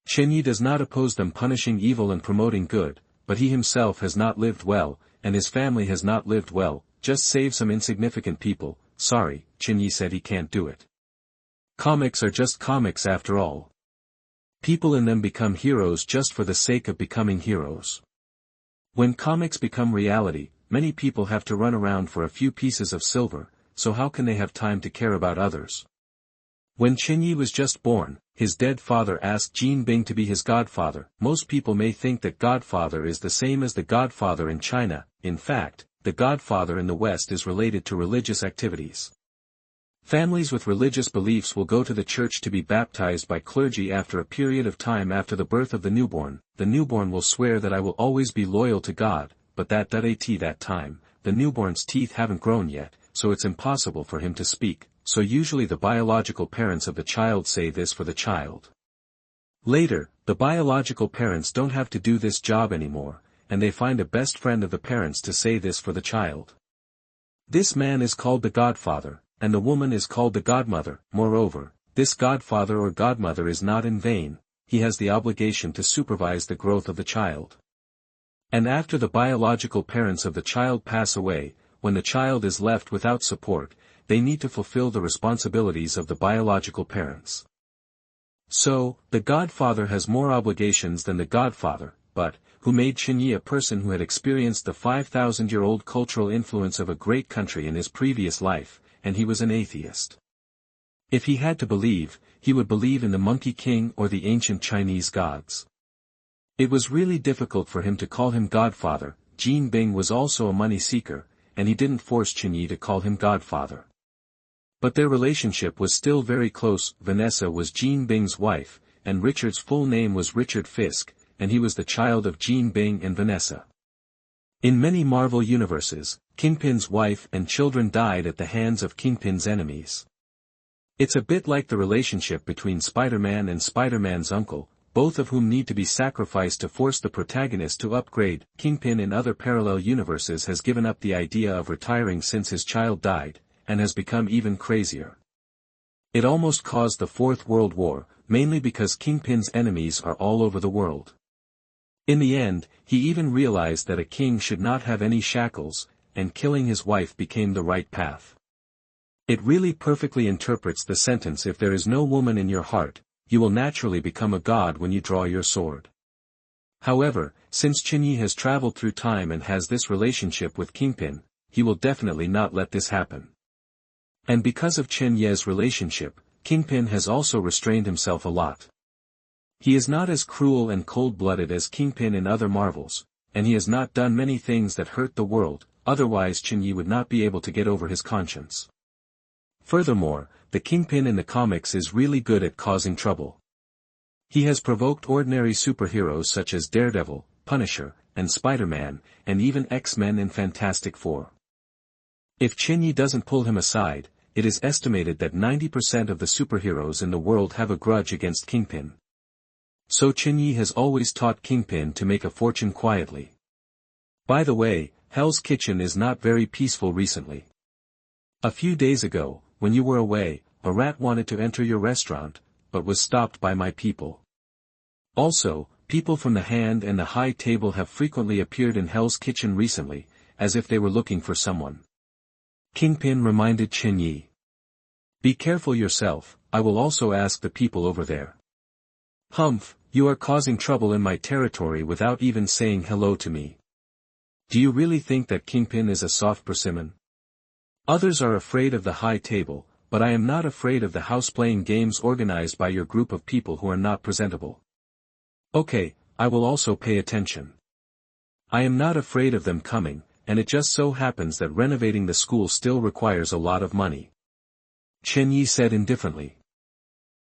Chen Ye does not oppose them punishing evil and promoting good, but he himself has not lived well, and his family has not lived well. Just save some insignificant people. Sorry, Chen Ye said he can't do it. Comics are just comics after all. People in them become heroes just for the sake of becoming heroes. When comics become reality, many people have to run around for a few pieces of silver, so how can they have time to care about others? When Chen Ye was just born, his dead father asked Jin Bing to be his godfather. Most people may think that godfather is the same as the godfather in China. In fact, the godfather in the West is related to religious activities. Families with religious beliefs will go to the church to be baptized by clergy after a period of time after the birth of the newborn. The newborn will swear that I will always be loyal to God, but at that time, the newborn's teeth haven't grown yet, so it's impossible for him to speak. So usually the biological parents of the child say this for the child. Later, the biological parents don't have to do this job anymore, and they find a best friend of the parents to say this for the child. This man is called the godfather, and the woman is called the godmother. Moreover, this godfather or godmother is not in vain, he has the obligation to supervise the growth of the child. And after the biological parents of the child pass away, when the child is left without support, they need to fulfill the responsibilities of the biological parents. So, the godfather has more obligations than the godfather, but, who made Chen Ye a person who had experienced the 5,000-year-old cultural influence of a great country in his previous life, and he was an atheist. If he had to believe, he would believe in the Monkey King or the ancient Chinese gods. It was really difficult for him to call him godfather. Jin Bing was also a money seeker, and he didn't force Chen Ye to call him godfather. But their relationship was still very close. Vanessa was Jin Bing's wife, and Richard's full name was Richard Fisk, and he was the child of Jin Bing and Vanessa. In many Marvel universes, Kingpin's wife and children died at the hands of Kingpin's enemies. It's a bit like the relationship between Spider-Man and Spider-Man's uncle, both of whom need to be sacrificed to force the protagonist to upgrade. Kingpin in other parallel universes has given up the idea of retiring since his child died, and has become even crazier. It almost caused the Fourth World War, mainly because Kingpin's enemies are all over the world. In the end, he even realized that a king should not have any shackles, and killing his wife became the right path. It really perfectly interprets the sentence, if there is no woman in your heart, you will naturally become a god when you draw your sword. However, since Chen Ye has traveled through time and has this relationship with Kingpin, he will definitely not let this happen. And because of Chen Ye's relationship, Kingpin has also restrained himself a lot. He is not as cruel and cold-blooded as Kingpin in other Marvels, and he has not done many things that hurt the world, otherwise Chen Ye would not be able to get over his conscience. Furthermore, the Kingpin in the comics is really good at causing trouble. He has provoked ordinary superheroes such as Daredevil, Punisher, and Spider-Man, and even X-Men and Fantastic Four. If Chen Ye doesn't pull him aside, it is estimated that 90% of the superheroes in the world have a grudge against Kingpin. So Chen Ye has always taught Kingpin to make a fortune quietly. By the way, Hell's Kitchen is not very peaceful recently. A few days ago, when you were away, a rat wanted to enter your restaurant, but was stopped by my people. Also, people from the Hand and the High Table have frequently appeared in Hell's Kitchen recently, as if they were looking for someone. Kingpin reminded Chen Ye. Be careful yourself, I will also ask the people over there. Humph, you are causing trouble in my territory without even saying hello to me. Do you really think that Kingpin is a soft persimmon? Others are afraid of the High Table, but I am not afraid of the house-playing games organized by your group of people who are not presentable. Okay, I will also pay attention. I am not afraid of them coming, and it just so happens that renovating the school still requires a lot of money. Chen Ye said indifferently.